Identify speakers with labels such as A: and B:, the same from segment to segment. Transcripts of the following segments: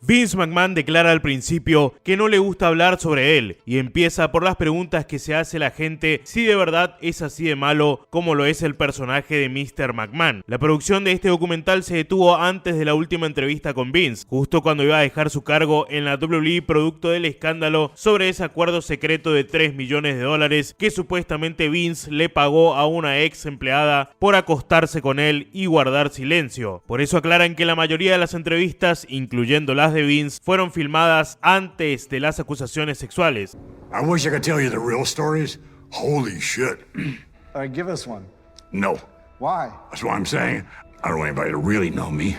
A: Vince McMahon declara al principio que no le gusta hablar sobre él y empieza por las preguntas que se hace la gente si de verdad es así de malo como lo es el personaje de Mr. McMahon. La producción de este documental se detuvo antes de la última entrevista con Vince, justo cuando iba a dejar su cargo en la WWE producto del escándalo sobre ese acuerdo secreto de $3 millones que supuestamente Vince le pagó a una ex empleada por acostarse con él y guardar silencio. Por eso aclaran que la mayoría de las entrevistas, incluyendo las de Vince, fueron filmadas antes de las acusaciones sexuales.
B: I wish I could tell you the real stories. Holy shit.
C: Give us one.
B: No.
C: Why?
B: That's what I'm saying. I don't want anybody to really know me.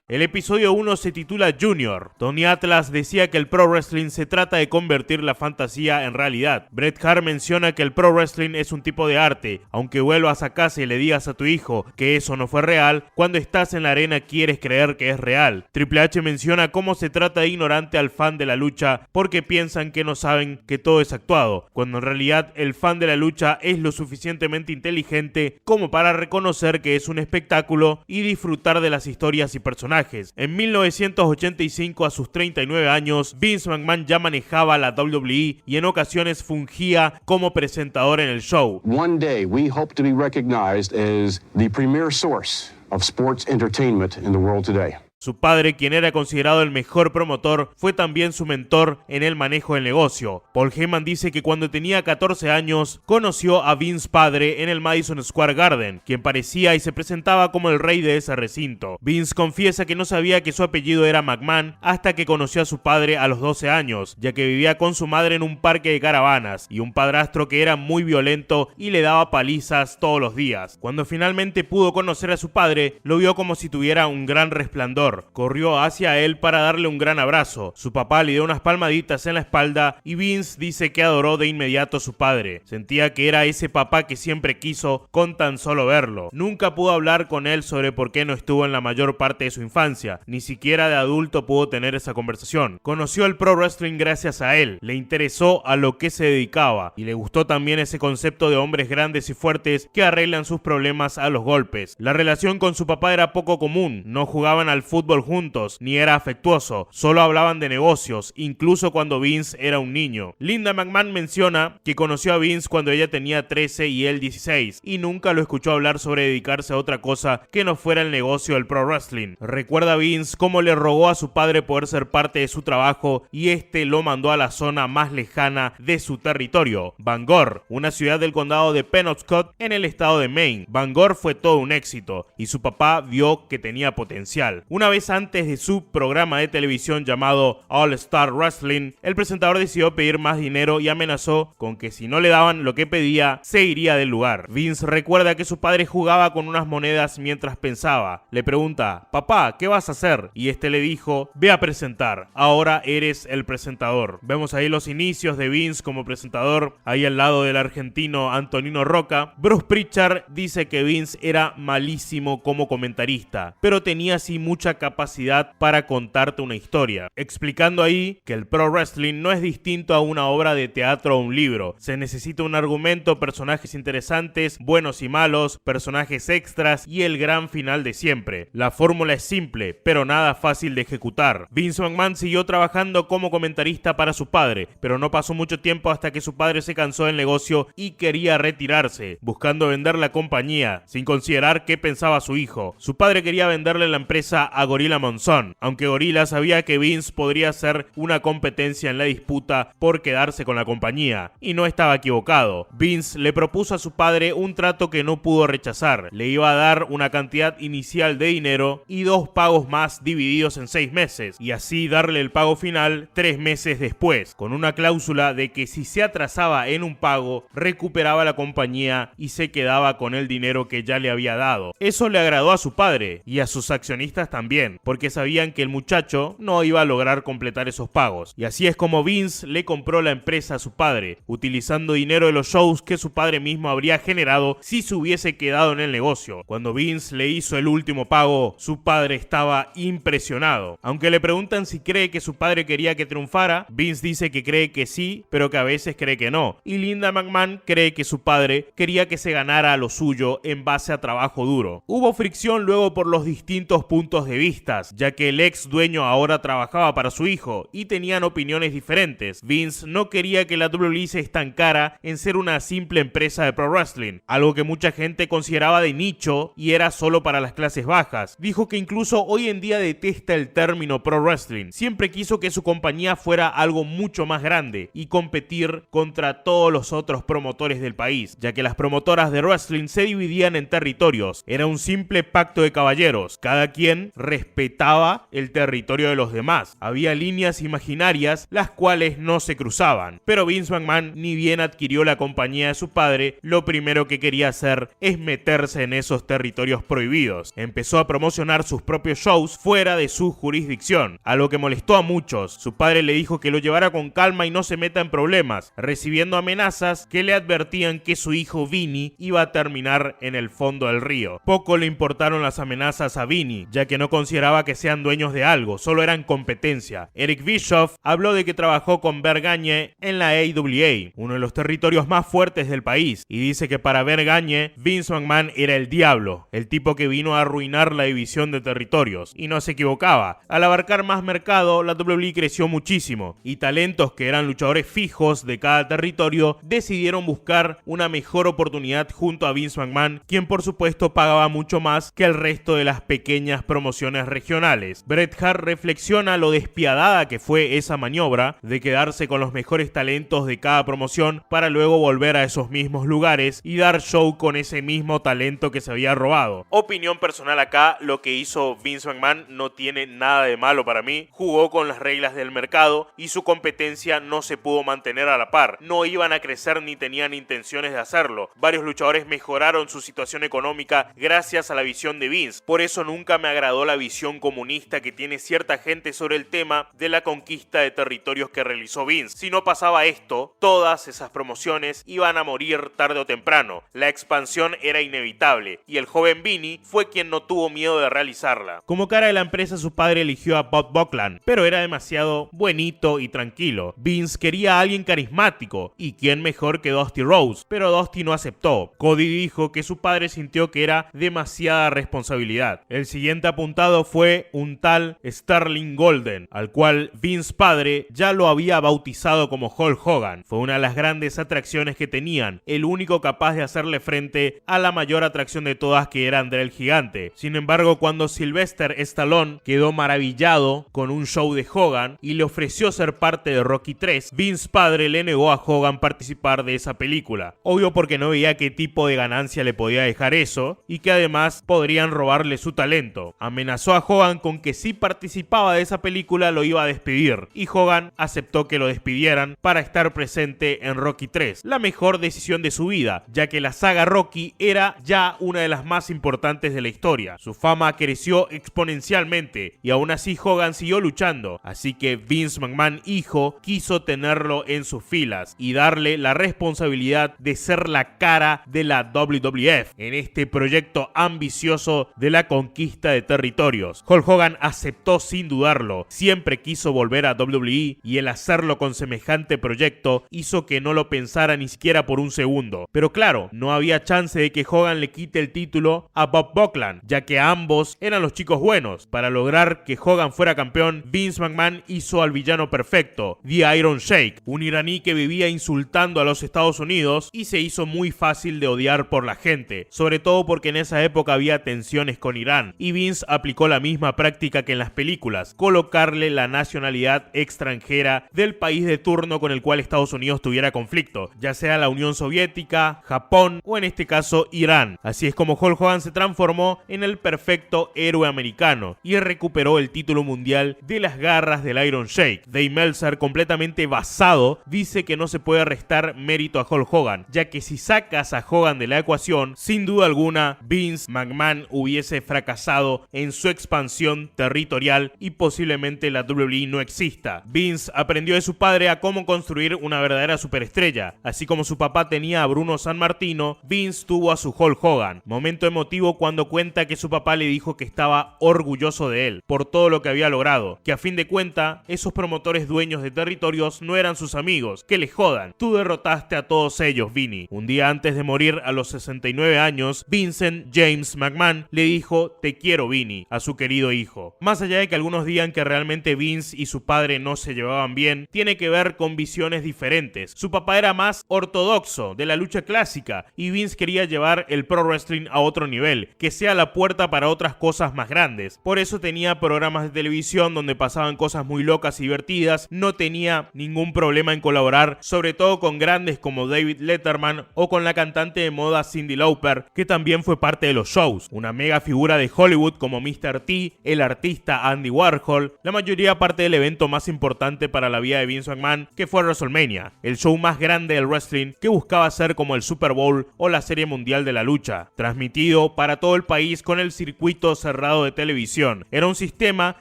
A: El episodio 1 se titula Junior. Tony Atlas decía que el pro wrestling se trata de convertir la fantasía en realidad. Bret Hart menciona que el pro wrestling es un tipo de arte. Aunque vuelvas a casa y le digas a tu hijo que eso no fue real, cuando estás en la arena quieres creer que es real. Triple H menciona cómo se trata de ignorante al fan de la lucha porque piensan que no saben que todo es actuado, cuando en realidad el fan de la lucha es lo suficientemente inteligente como para reconocer que es un espectáculo y disfrutar de las historias y personajes. En 1985, a sus 39 años, Vince McMahon ya manejaba la WWE y en ocasiones fungía como presentador en el show.
D: One day we hope to be recognized as the premier source of sports entertainment in the world today.
A: Su padre, quien era considerado el mejor promotor, fue también su mentor en el manejo del negocio. Paul Heyman dice que cuando tenía 14 años, conoció a Vince padre en el Madison Square Garden, quien parecía y se presentaba como el rey de ese recinto. Vince confiesa que no sabía que su apellido era McMahon hasta que conoció a su padre a los 12 años, ya que vivía con su madre en un parque de caravanas, y un padrastro que era muy violento y le daba palizas todos los días. Cuando finalmente pudo conocer a su padre, lo vio como si tuviera un gran resplandor. Corrió hacia él para darle un gran abrazo. Su papá le dio unas palmaditas en la espalda y Vince dice que adoró de inmediato a su padre. Sentía que era ese papá que siempre quiso con tan solo verlo. Nunca pudo hablar con él sobre por qué no estuvo en la mayor parte de su infancia. Ni siquiera de adulto pudo tener esa conversación. Conoció el pro wrestling gracias a él. Le interesó a lo que se dedicaba y le gustó también ese concepto de hombres grandes y fuertes que arreglan sus problemas a los golpes. La relación con su papá era poco común. No jugaban al fútbol juntos, ni era afectuoso, solo hablaban de negocios, incluso cuando Vince era un niño. Linda McMahon menciona que conoció a Vince cuando ella tenía 13 y él 16, y nunca lo escuchó hablar sobre dedicarse a otra cosa que no fuera el negocio del pro wrestling. Recuerda a Vince cómo le rogó a su padre poder ser parte de su trabajo y este lo mandó a la zona más lejana de su territorio, Bangor, una ciudad del condado de Penobscot en el estado de Maine. Bangor fue todo un éxito y su papá vio que tenía potencial. Una vez antes de su programa de televisión llamado All Star Wrestling, el presentador decidió pedir más dinero y amenazó con que si no le daban lo que pedía, se iría del lugar. Vince recuerda que su padre jugaba con unas monedas mientras pensaba. Le pregunta: papá, ¿qué vas a hacer? Y este le dijo: ve a presentar, ahora eres el presentador. Vemos ahí los inicios de Vince como presentador, ahí al lado del argentino Antonino Rocca. Bruce Pritchard dice que Vince era malísimo como comentarista, pero tenía así mucha capacidad para contarte una historia, explicando ahí que el pro wrestling no es distinto a una obra de teatro o un libro. Se necesita un argumento, personajes interesantes, buenos y malos, personajes extras y el gran final de siempre. La fórmula es simple, pero nada fácil de ejecutar. Vince McMahon siguió trabajando como comentarista para su padre, pero no pasó mucho tiempo hasta que su padre se cansó del negocio y quería retirarse, buscando vender la compañía, sin considerar qué pensaba su hijo. Su padre quería venderle la empresa a Gorilla Monsoon, aunque Gorilla sabía que Vince podría ser una competencia en la disputa por quedarse con la compañía, y no estaba equivocado. Vince le propuso a su padre un trato que no pudo rechazar. Le iba a dar una cantidad inicial de dinero y 2 pagos más divididos en 6 meses, y así darle el pago final 3 meses después, con una cláusula de que si se atrasaba en un pago, recuperaba la compañía y se quedaba con el dinero que ya le había dado. Eso le agradó a su padre y a sus accionistas también, porque sabían que el muchacho no iba a lograr completar esos pagos. Y así es como Vince le compró la empresa a su padre, utilizando dinero de los shows que su padre mismo habría generado si se hubiese quedado en el negocio. Cuando Vince le hizo el último pago, su padre estaba impresionado. Aunque le preguntan si cree que su padre quería que triunfara, Vince dice que cree que sí, pero que a veces cree que no. Y Linda McMahon cree que su padre quería que se ganara lo suyo en base a trabajo duro. Hubo fricción luego por los distintos puntos de vista. egoístas, ya que el ex dueño ahora trabajaba para su hijo y tenían opiniones diferentes. Vince no quería que la WWE se estancara en ser una simple empresa de pro wrestling, algo que mucha gente consideraba de nicho y era solo para las clases bajas. Dijo que incluso hoy en día detesta el término pro wrestling. Siempre quiso que su compañía fuera algo mucho más grande y competir contra todos los otros promotores del país, ya que las promotoras de wrestling se dividían en territorios. Era un simple pacto de caballeros. Cada quien respetaba el territorio de los demás. Había líneas imaginarias las cuales no se cruzaban. Pero Vince McMahon, ni bien adquirió la compañía de su padre, lo primero que quería hacer es meterse en esos territorios prohibidos. Empezó a promocionar sus propios shows fuera de su jurisdicción, a lo que molestó a muchos. Su padre le dijo que lo llevara con calma y no se meta en problemas, recibiendo amenazas que le advertían que su hijo Vinny iba a terminar en el fondo del río. Poco le importaron las amenazas a Vinny, ya que no consideraba que sean dueños de algo, solo eran competencia. Eric Bischoff habló de que trabajó con Verne Gagne en la AWA, uno de los territorios más fuertes del país, y dice que para Verne Gagne, Vince McMahon era el diablo, el tipo que vino a arruinar la división de territorios, y no se equivocaba. Al abarcar más mercado, la WWE creció muchísimo, y talentos que eran luchadores fijos de cada territorio decidieron buscar una mejor oportunidad junto a Vince McMahon, quien por supuesto pagaba mucho más que el resto de las pequeñas promociones regionales. Bret Hart reflexiona lo despiadada que fue esa maniobra de quedarse con los mejores talentos de cada promoción para luego volver a esos mismos lugares y dar show con ese mismo talento que se había robado. Opinión personal acá, lo que hizo Vince McMahon no tiene nada de malo para mí. Jugó con las reglas del mercado y su competencia no se pudo mantener a la par. No iban a crecer ni tenían intenciones de hacerlo. Varios luchadores mejoraron su situación económica gracias a la visión de Vince. Por eso nunca me agradó la visión comunista que tiene cierta gente sobre el tema de la conquista de territorios que realizó Vince. Si no pasaba esto, todas esas promociones iban a morir tarde o temprano. La expansión era inevitable y el joven Vinny fue quien no tuvo miedo de realizarla. Como cara de la empresa, su padre eligió a Bob Backlund, pero era demasiado buenito y tranquilo. Vince quería a alguien carismático, y quién mejor que Dusty Rhodes, pero Dusty no aceptó. Cody dijo que su padre sintió que era demasiada responsabilidad. El siguiente apuntado fue un tal Sterling Golden, al cual Vince padre ya lo había bautizado como Hulk Hogan. Fue una de las grandes atracciones que tenían, el único capaz de hacerle frente a la mayor atracción de todas, que era André el Gigante. Sin embargo, cuando Sylvester Stallone quedó maravillado con un show de Hogan y le ofreció ser parte de Rocky 3, Vince padre le negó a Hogan participar de esa película. Obvio, porque no veía qué tipo de ganancia le podía dejar eso y que además podrían robarle su talento. Amenazó a Hogan con que si participaba de esa película lo iba a despedir, y Hogan aceptó que lo despidieran para estar presente en Rocky 3, la mejor decisión de su vida, ya que la saga Rocky era ya una de las más importantes de la historia. Su fama creció exponencialmente y aún así Hogan siguió luchando, así que Vince McMahon hijo quiso tenerlo en sus filas y darle la responsabilidad de ser la cara de la WWF en este proyecto ambicioso de la conquista de territorios. Hulk Hogan aceptó sin dudarlo, siempre quiso volver a WWE y el hacerlo con semejante proyecto hizo que no lo pensara ni siquiera por un segundo. Pero claro, no había chance de que Hogan le quite el título a Bob Backlund, ya que ambos eran los chicos buenos. Para lograr que Hogan fuera campeón, Vince McMahon hizo al villano perfecto, The Iron Sheik, un iraní que vivía insultando a los Estados Unidos y se hizo muy fácil de odiar por la gente, sobre todo porque en esa época había tensiones con Irán, y Vince aplicó la misma práctica que en las películas, colocarle la nacionalidad extranjera del país de turno con el cual Estados Unidos tuviera conflicto, ya sea la Unión Soviética, Japón o en este caso Irán. Así es como Hulk Hogan se transformó en el perfecto héroe americano y recuperó el título mundial de las garras del Iron Sheik. Dave Meltzer, completamente basado, dice que no se puede restar mérito a Hulk Hogan, ya que si sacas a Hogan de la ecuación, sin duda alguna Vince McMahon hubiese fracasado en su expansión territorial y posiblemente la WWE no exista. Vince aprendió de su padre a cómo construir una verdadera superestrella. Así como su papá tenía a Bruno Sammartino, Vince tuvo a su Hulk Hogan. Momento emotivo cuando cuenta que su papá le dijo que estaba orgulloso de él por todo lo que había logrado, que a fin de cuentas esos promotores dueños de territorios no eran sus amigos, que le jodan. Tú derrotaste a todos ellos, Vinny. Un día antes de morir a los 69 años, Vincent James McMahon le dijo: te quiero, Vinny. a su querido hijo. Más allá de que algunos digan que realmente Vince y su padre no se llevaban bien, tiene que ver con visiones diferentes. Su papá era más ortodoxo de la lucha clásica y Vince quería llevar el pro wrestling a otro nivel, que sea la puerta para otras cosas más grandes. Por eso tenía programas de televisión donde pasaban cosas muy locas y divertidas, no tenía ningún problema en colaborar, sobre todo con grandes como David Letterman o con la cantante de moda Cyndi Lauper, que también fue parte de los shows, una mega figura de Hollywood como Mr. T, el artista Andy Warhol, la mayoría parte del evento más importante para la vida de Vince McMahon, que fue WrestleMania, el show más grande del wrestling que buscaba ser como el Super Bowl o la Serie Mundial de la Lucha, transmitido para todo el país con el circuito cerrado de televisión. Era un sistema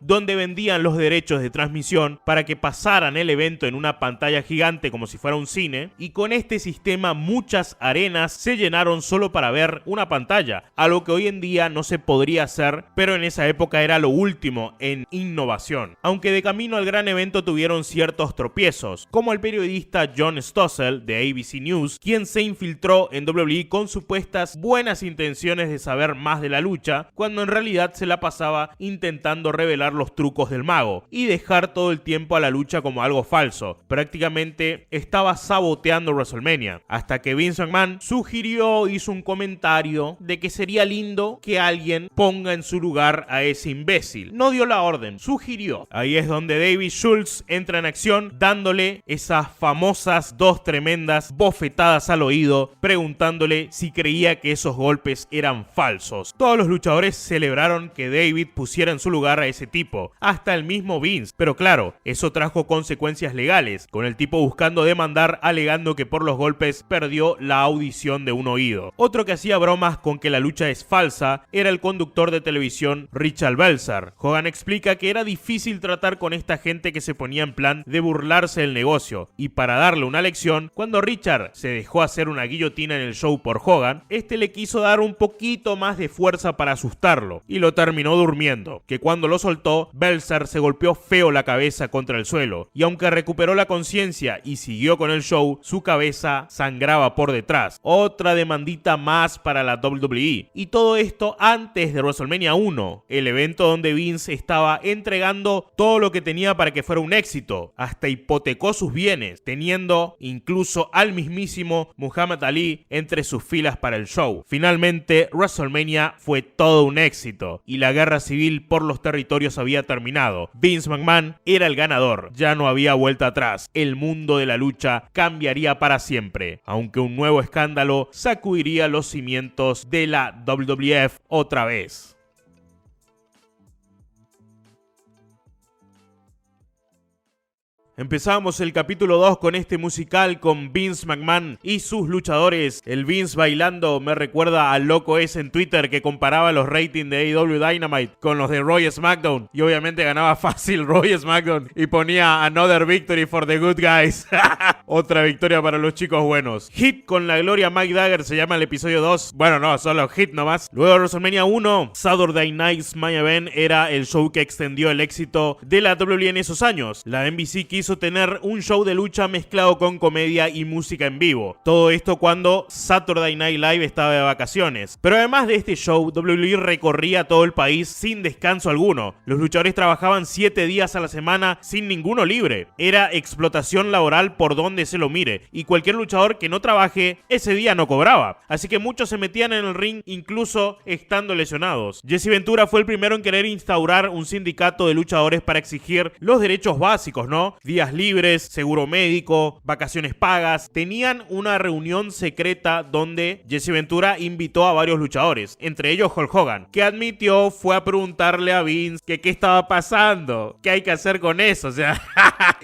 A: donde vendían los derechos de transmisión para que pasaran el evento en una pantalla gigante como si fuera un cine, y con este sistema muchas arenas se llenaron solo para ver una pantalla, algo que hoy en día no se podría hacer, pero en esa época era lo último en innovación. Aunque de camino al gran evento tuvieron ciertos tropiezos, como el periodista John Stossel de ABC News, quien se infiltró en WWE con supuestas buenas intenciones de saber más de la lucha, cuando en realidad se la pasaba intentando revelar los trucos del mago y dejar todo el tiempo a la lucha como algo falso. Prácticamente estaba saboteando WrestleMania, hasta que Vince McMahon hizo un comentario de que sería lindo que alguien ponga en su lugar a ese imbécil. No dio la orden, sugirió. Ahí es donde David Schultz entra en acción, dándole esas famosas 2 tremendas bofetadas al oído, preguntándole si creía que esos golpes eran falsos. Todos los luchadores celebraron que David pusiera en su lugar a ese tipo, hasta el mismo Vince, pero claro, eso trajo consecuencias legales, con el tipo buscando demandar alegando que por los golpes perdió la audición de un oído. Otro que hacía bromas con que la lucha es falsa era el conductor de televisión Richard Belzer. Hogan explica que era difícil tratar con esta gente que se ponía en plan de burlarse del negocio, y para darle una lección, cuando Richard se dejó hacer una guillotina en el show por Hogan, este le quiso dar un poquito más de fuerza para asustarlo, y lo terminó durmiendo, que cuando lo soltó, Belzer se golpeó feo la cabeza contra el suelo, y aunque recuperó la conciencia y siguió con el show, su cabeza sangraba por detrás. Otra demandita más para la WWE. Y todo esto antes de WrestleMania 1, el evento donde Vince estaba entregando todo lo que tenía para que fuera un éxito. Hasta hipotecó sus bienes, teniendo incluso al mismísimo Muhammad Ali entre sus filas para el show. Finalmente, WrestleMania fue todo un éxito y la guerra civil por los territorios había terminado. Vince McMahon era el ganador, ya no había vuelta atrás. El mundo de la lucha cambiaría para siempre, aunque un nuevo escándalo sacudiría los cimientos de la WWF otra vez. Empezamos el capítulo 2 con este musical con Vince McMahon y sus luchadores. El Vince bailando me recuerda al loco ese en Twitter que comparaba los ratings de AEW Dynamite con los de Raw y SmackDown. Y obviamente ganaba fácil Raw y SmackDown y ponía Another Victory for the Good Guys. Otra victoria para los chicos buenos. Hit con la gloria Mike Dagger se llama el episodio 2. Bueno, no, solo Hit nomás. Luego de WrestleMania 1, Saturday Night's Main Event era el show que extendió el éxito de la WWE en esos años. La NBC quiso tener un show de lucha mezclado con comedia y música en vivo. Todo esto cuando Saturday Night Live estaba de vacaciones. Pero además de este show, WWE recorría todo el país sin descanso alguno. Los luchadores trabajaban 7 días a la semana sin ninguno libre. Era explotación laboral por donde se lo mire, y cualquier luchador que no trabaje ese día no cobraba. Así que muchos se metían en el ring incluso estando lesionados. Jesse Ventura fue el primero en querer instaurar un sindicato de luchadores para exigir los derechos básicos, ¿no? Días libres, seguro médico, vacaciones pagas. Tenían una reunión secreta donde Jesse Ventura invitó a varios luchadores, entre ellos Hulk Hogan, que admitió fue a preguntarle a Vince que qué estaba pasando, qué hay que hacer con eso, o sea,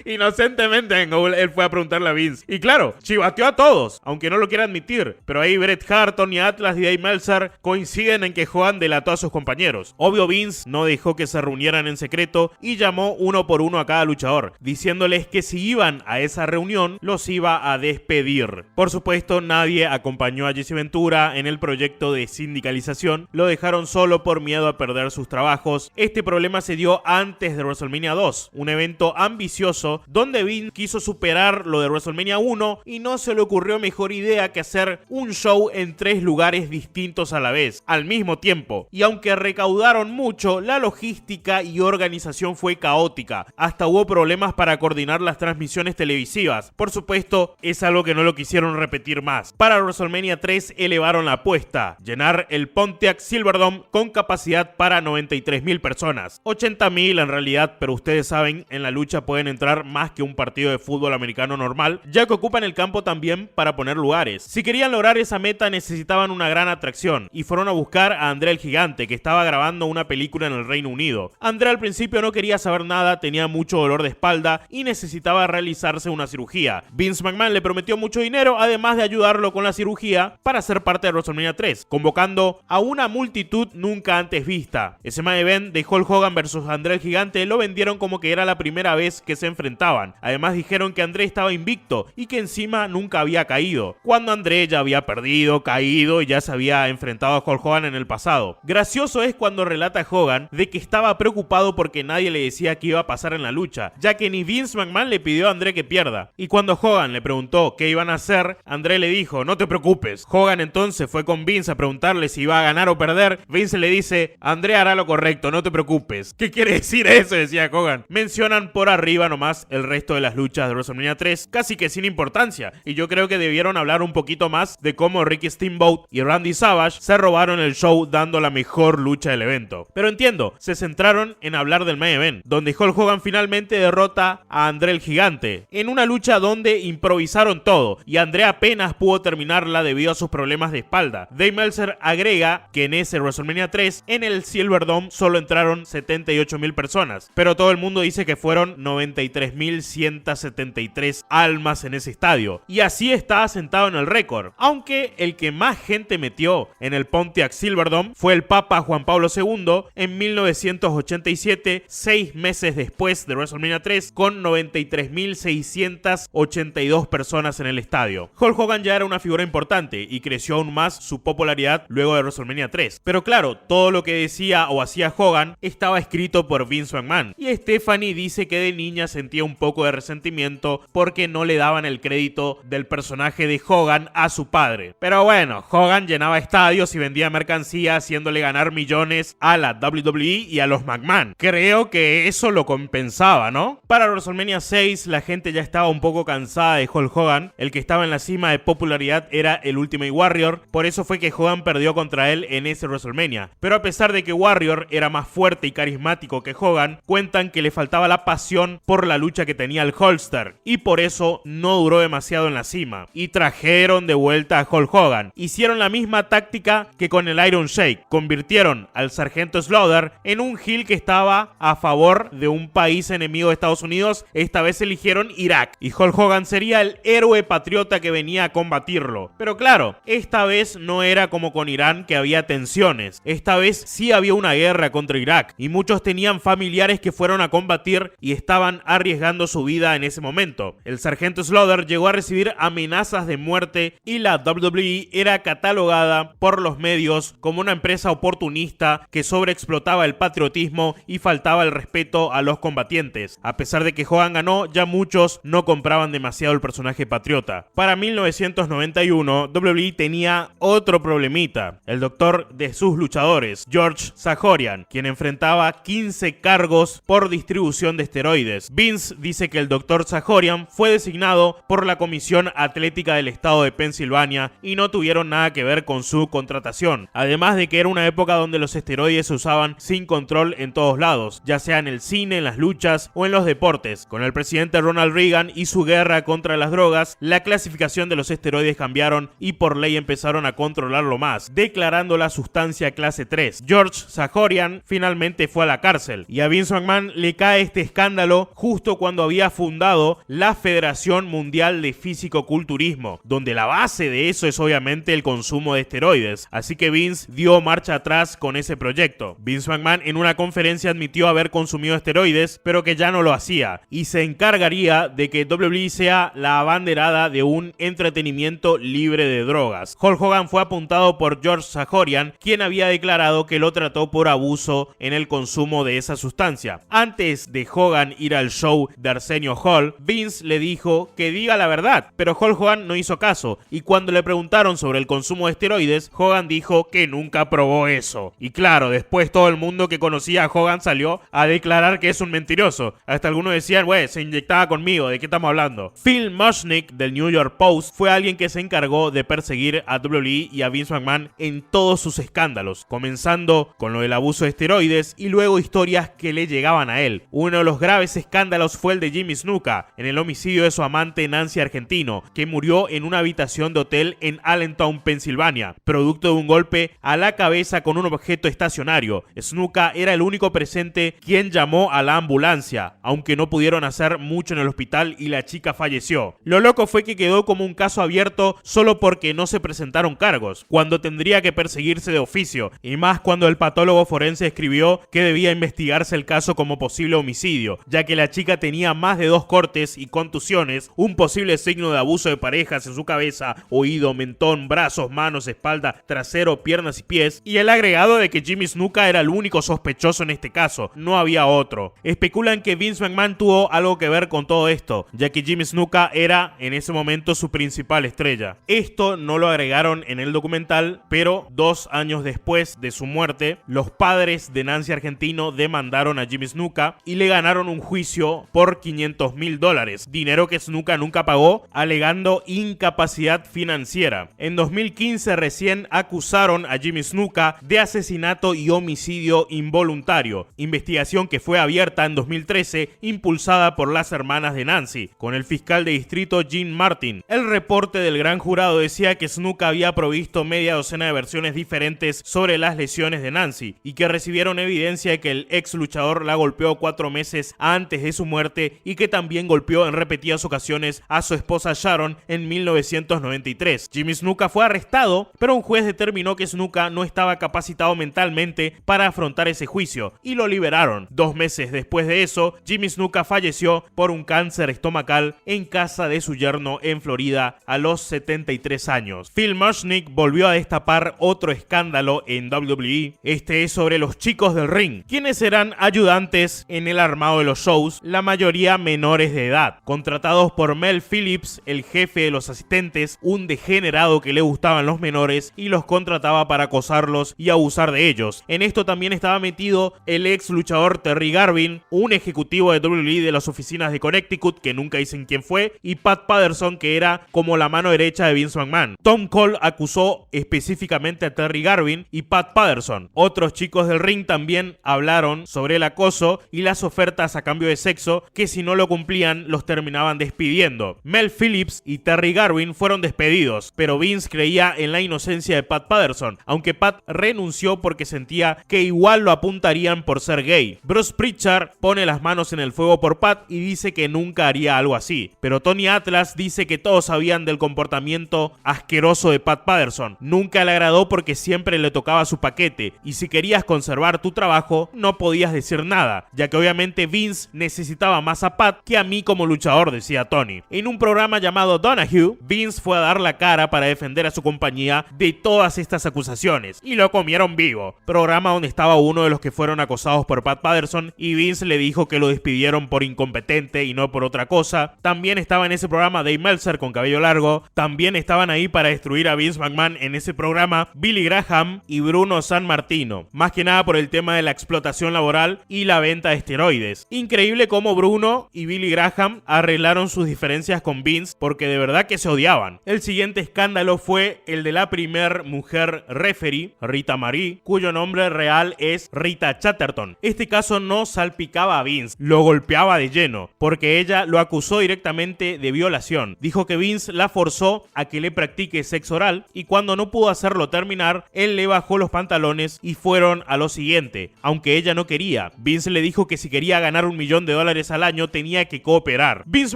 A: inocentemente él fue a preguntarle a Vince. Y claro, chivateó a todos, aunque no lo quiera admitir, pero ahí Bret Hart, Tony Atlas y Dave Meltzer coinciden en que Hogan delató a sus compañeros. Obvio, Vince no dejó que se reunieran en secreto y llamó uno por uno a cada luchador, diciendo diciéndoles que si iban a esa reunión los iba a despedir. Por supuesto, nadie acompañó a Jesse Ventura en el proyecto de sindicalización, lo dejaron solo por miedo a perder sus trabajos. Este problema se dio antes de WrestleMania 2, un evento ambicioso donde Vince quiso superar lo de WrestleMania 1 y no se le ocurrió mejor idea que hacer un show en 3 lugares distintos a la vez, al mismo tiempo. Y aunque recaudaron mucho, la logística y organización fue caótica. Hasta hubo problemas para coordinar las transmisiones televisivas. Por supuesto, es algo que no lo quisieron repetir más. Para WrestleMania 3 elevaron la apuesta, llenar el Pontiac Silverdome con capacidad para 93.000 personas. 80.000 en realidad, pero ustedes saben, en la lucha pueden entrar más que un partido de fútbol americano normal, ya que ocupan el campo también para poner lugares. Si querían lograr esa meta necesitaban una gran atracción, y fueron a buscar a André el Gigante, que estaba grabando una película en el Reino Unido. André al principio no quería saber nada, tenía mucho dolor de espalda y necesitaba realizarse una cirugía. Vince McMahon le prometió mucho dinero, además de ayudarlo con la cirugía para ser parte de WrestleMania 3, convocando a una multitud nunca antes vista. Ese main event de Hulk Hogan versus André el Gigante lo vendieron como que era la primera vez que se enfrentaban. Además dijeron que André estaba invicto y que encima nunca había caído, cuando André ya había perdido, caído y ya se había enfrentado a Hulk Hogan en el pasado. Gracioso es cuando relata Hogan de que estaba preocupado porque nadie le decía qué iba a pasar en la lucha, ya que ni Vince McMahon le pidió a André que pierda. Y cuando Hogan le preguntó qué iban a hacer, André le dijo: no te preocupes. Hogan entonces fue con Vince a preguntarle si iba a ganar o perder. Vince le dice: André hará lo correcto, no te preocupes. ¿Qué quiere decir eso?, decía Hogan. Mencionan por arriba nomás el resto de las luchas de WrestleMania 3, casi que sin importancia, y yo creo que debieron hablar un poquito más de cómo Ricky Steamboat y Randy Savage se robaron el show dando la mejor lucha del evento. Pero entiendo, se centraron en hablar del main event, donde Hulk Hogan finalmente derrota a André el Gigante, en una lucha donde improvisaron todo, y André apenas pudo terminarla debido a sus problemas de espalda. Dave Meltzer agrega que en ese WrestleMania 3, en el Silverdome solo entraron 78.000 personas, pero todo el mundo dice que fueron 93.173 almas en ese estadio, y así está asentado en el récord, aunque el que más gente metió en el Pontiac Silverdome fue el Papa Juan Pablo II en 1987, 6 meses después de WrestleMania 3, con 93.682 personas en el estadio. Hulk Hogan ya era una figura importante y creció aún más su popularidad luego de WrestleMania 3, pero claro, todo lo que decía o hacía Hogan estaba escrito por Vince McMahon, y Stephanie dice que de niña sentía un poco de resentimiento porque no le daban el crédito del personaje de Hogan a su padre. Pero bueno, Hogan llenaba estadios y vendía mercancía haciéndole ganar millones a la WWE y a los McMahon. Creo que eso lo compensaba, ¿no? Para WrestleMania 6 la gente ya estaba un poco cansada de Hulk Hogan. El que estaba en la cima de popularidad era el Ultimate Warrior, por eso fue que Hogan perdió contra él en ese WrestleMania. Pero a pesar de que Warrior era más fuerte y carismático que Hogan, cuentan que le faltaba la pasión por la lucha que tenía el Hulkster, y por eso no duró demasiado en la cima. Y trajeron de vuelta a Hulk Hogan. Hicieron la misma táctica que con el Iron Sheik. Convirtieron al Sargento Slaughter en un heel que estaba a favor de un país enemigo de Estados Unidos. Esta vez eligieron Irak, y Hulk Hogan sería el héroe patriota que venía a combatirlo. Pero claro, esta vez no era como con Irán, que había tensiones. Esta vez sí había una guerra contra Irak, y muchos tenían familiares que fueron a combatir y estaban arriesgando su vida en ese momento. El Sargento Slaughter llegó a recibir amenazas de muerte, y la WWE era catalogada por los medios como una empresa oportunista que sobreexplotaba el patriotismo y faltaba el respeto a los combatientes. A pesar de que Hogan ganó, ya muchos no compraban demasiado el personaje patriota. Para 1991, WWE tenía otro problemita: el doctor de sus luchadores, George Zahorian, quien enfrentaba 15 cargos por distribución de esteroides. Vince dice que el doctor Zahorian fue designado por la Comisión Atlética del Estado de Pensilvania y no tuvieron nada que ver con su contratación. Además de que era una época donde los esteroides se usaban sin control en todos lados, ya sea en el cine, en las luchas o en los deportes. Con el presidente Ronald Reagan y su guerra contra las drogas, la clasificación de los esteroides cambiaron y por ley empezaron a controlarlo más, declarando la sustancia clase 3. George Zahorian finalmente fue a la cárcel, y a Vince McMahon le cae este escándalo justo cuando había fundado la Federación Mundial de Físico-Culturismo, donde la base de eso es obviamente el consumo de esteroides. Así que Vince dio marcha atrás con ese proyecto. Vince McMahon en una conferencia admitió haber consumido esteroides, pero que ya no lo hacía, y se encargaría de que WWE sea la abanderada de un entretenimiento libre de drogas. Hulk Hogan fue apuntado por George Zahorian, quien había declarado que lo trató por abuso en el consumo de esa sustancia. Antes de Hogan ir al show de Arsenio Hall, Vince le dijo que diga la verdad, pero Hulk Hogan no hizo caso, y cuando le preguntaron sobre el consumo de esteroides, Hogan dijo que nunca probó eso. Y claro, después todo el mundo que conocía a Hogan salió a declarar que es un mentiroso. Hasta algunos decían, güey, se inyectaba conmigo, ¿de qué estamos hablando? Phil Mushnick del New York Post fue alguien que se encargó de perseguir a WWE y a Vince McMahon en todos sus escándalos, comenzando con lo del abuso de esteroides y luego historias que le llegaban a él. Uno de los graves escándalos fue el de Jimmy Snuka, en el homicidio de su amante Nancy Argentino, que murió en una habitación de hotel en Allentown, Pensilvania, producto de un golpe a la cabeza con un objeto estacionario. Snuka era el único presente quien llamó a la ambulancia, aunque no pudieron hacer mucho en el hospital y la chica falleció. Lo loco fue que quedó como un caso abierto solo porque no se presentaron cargos, cuando tendría que perseguirse de oficio, y más cuando el patólogo forense escribió que debía investigarse el caso como posible homicidio, ya que la chica tenía más de 2 cortes y contusiones, un posible signo de abuso de parejas en su cabeza, oído, mentón, brazos, manos, espalda, trasero, piernas y pies, y el agregado de que Jimmy Snuka era el único sospechoso en este caso, no había otro. Especulan que Vince McMahon tuvo algo que ver con todo esto, ya que Jimmy Snuka era en ese momento su principal estrella. Esto no lo agregaron en el documental, pero 2 años después de su muerte, los padres de Nancy Argentino demandaron a Jimmy Snuka y le ganaron un juicio por $500,000, dinero que Snuka nunca pagó, alegando incapacidad financiera. En 2015 recién acusaron a Jimmy Snuka de asesinato y homicidio involuntario, investigación que fue abierta en 2013, impulsada por las hermanas de Nancy, con el fiscal de distrito Gene Martin. El reporte del gran jurado decía que Snuka había provisto media docena de versiones diferentes sobre las lesiones de Nancy, y que recibieron evidencia de que el ex luchador la golpeó 4 meses antes de su muerte y que también golpeó en repetidas ocasiones a su esposa Sharon en 1993. Jimmy Snuka fue arrestado, pero un juez determinó que Snuka no estaba capacitado mentalmente para afrontar ese juicio y lo liberaron. 2 meses después de eso, Jimmy Snuka falleció por un cáncer estomacal en casa de su yerno en Florida a los 73 años. Phil Mushnick volvió a destapar otro escándalo en WWE. Este es sobre los chicos del ring, quienes eran ayudantes en el armado de los shows, la mayoría menores de edad, contratados por Mel Phillips, el jefe de los asistentes, un degenerado que le gustaban los menores y los contrataba para acosarlos y abusar de ellos. En esto también estaba metido el ex luchador Terry Garvin, un ejecutivo de WWE de las oficinas de Connecticut que nunca dicen quién fue, y Pat Patterson, que era como la mano derecha de Vince McMahon. Tom Cole acusó específicamente a Terry Garvin y Pat Patterson. Otros chicos del ring también hablaron sobre el acoso y las ofertas a cambio de sexo, que si no lo cumplían los terminaban despidiendo. Mel Phillips y Terry Garvin fueron despedidos, pero Vince creía en la inocencia de Pat Patterson, aunque Pat renunció porque sentía que igual lo apuntarían por ser gay. Bruce Pritchard pone las manos en el fuego por Pat y dice que nunca haría algo así, pero Tony Atlas dice que todos sabían del comportamiento asqueroso de Pat Patterson. Nunca le agradó porque siempre le tocaba su paquete, y si querías conservar tu trabajo no podías decir nada, ya que obviamente Vince necesitaba más a Pat que a mí como luchador, decía Tony. En un programa llamado Donahue, Vince fue a dar la cara para defender a su compañía de todas estas acusaciones, y lo comieron vivo. Programa donde estaba uno de los que fueron acosados por Pat Patterson, y Vince le dijo que lo despidieron por incompetente y no por otra cosa. También estaba en ese programa Dave Meltzer con cabello largo. También estaban ahí para destruir a Vince McMahon en ese programa Billy Graham y Bruno Sammartino, más que nada por el tema de la explotación laboral y la venta de esteroides. Increíble cómo Bruno y Billy Graham arreglaron sus diferencias con Vince, porque de verdad que se odiaban. El siguiente escándalo fue el de la primer mujer referee, Rita Marie, cuyo nombre real es Rita Chatterton. Este caso no salpicaba a Vince, lo golpeaba de lleno, porque ella lo acusó directamente de violación. Dijo que Vince la forzó a que le practique sexo oral, y cuando no pudo hacerlo terminar, él le bajó los pantalones y fueron a lo siguiente, aunque ella no quería. Vince le dijo que si quería ganar $1 millón al año tenía que cooperar. Vince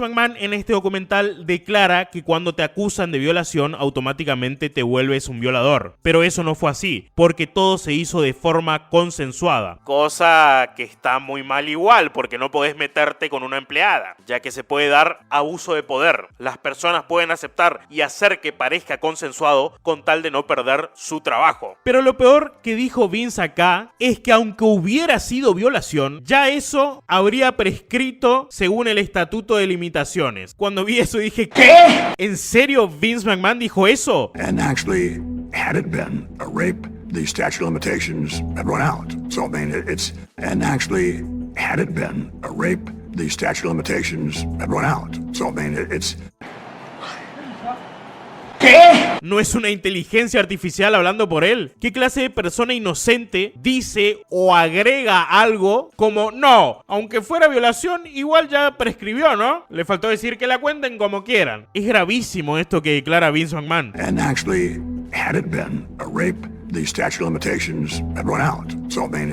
A: McMahon en este documental declara que cuando te acusan de violación automáticamente te vuelves un violador, pero eso no fue así, porque todo se hizo de forma consensuada, cosa que está muy mal igual, porque no podés meter meterte con una empleada, ya que se puede dar abuso de poder. Las personas pueden aceptar y hacer que parezca consensuado con tal de no perder su trabajo. Pero lo peor que dijo Vince acá es que aunque hubiera sido violación, ya eso habría prescrito según el estatuto de limitaciones. Cuando vi eso dije, ¿qué? ¿En serio Vince McMahon dijo eso?
B: And actually, had it been a rape, the statute of limitations had run out. So, I mean, and actually, had it been a rape, the statute of limitations had run out. So, I mean,
A: ¿Qué? ¿No es una inteligencia artificial hablando por él? ¿Qué clase de persona inocente dice o agrega algo como no, aunque fuera violación, igual ya prescribió, ¿no? Le faltó decir que la cuenten como quieran. Es gravísimo esto que declara Vince McMahon.
B: And actually, had it been a rape, the statute of limitations had run out. So, I mean,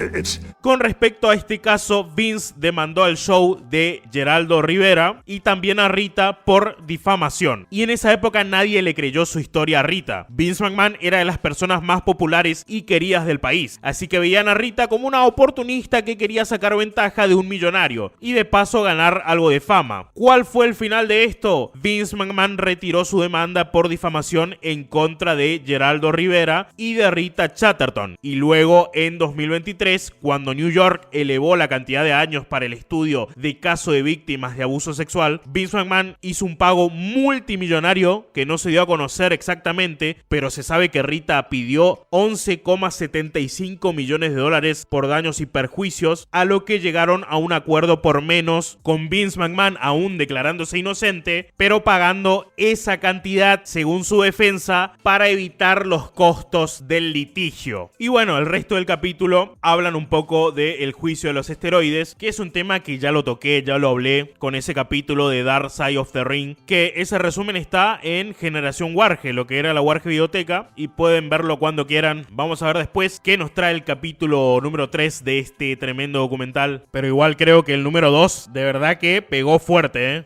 A: Con respecto a este caso, Vince demandó al show de Geraldo Rivera y también a Rita por difamación. Y en esa época nadie le creyó su historia a Rita. Vince McMahon era de las personas más populares y queridas del país, así que veían a Rita como una oportunista que quería sacar ventaja de un millonario y de paso ganar algo de fama. ¿Cuál fue el final de esto? Vince McMahon retiró su demanda por difamación en contra de Geraldo Rivera y de Rita Chatterton. Y luego en 2023, cuando New York elevó la cantidad de años para el estudio de caso de víctimas de abuso sexual, Vince McMahon hizo un pago multimillonario que no se dio a conocer exactamente, pero se sabe que Rita pidió 11,75 millones de dólares por daños y perjuicios, a lo que llegaron a un acuerdo por menos, con Vince McMahon aún declarándose inocente, pero pagando esa cantidad, según su defensa, para evitar los costos del litigio. Y bueno, el resto del capítulo hablan un poco del juicio de los esteroides, que es un tema que ya lo toqué, ya lo hablé con ese capítulo de Dark Side of the Ring, que ese resumen está en Generación Warge, lo que era la Warge Videoteca, y pueden verlo cuando quieran. Vamos a ver después qué nos trae el capítulo número 3 de este tremendo documental, pero igual creo que el número 2 de verdad que pegó fuerte, ¿eh?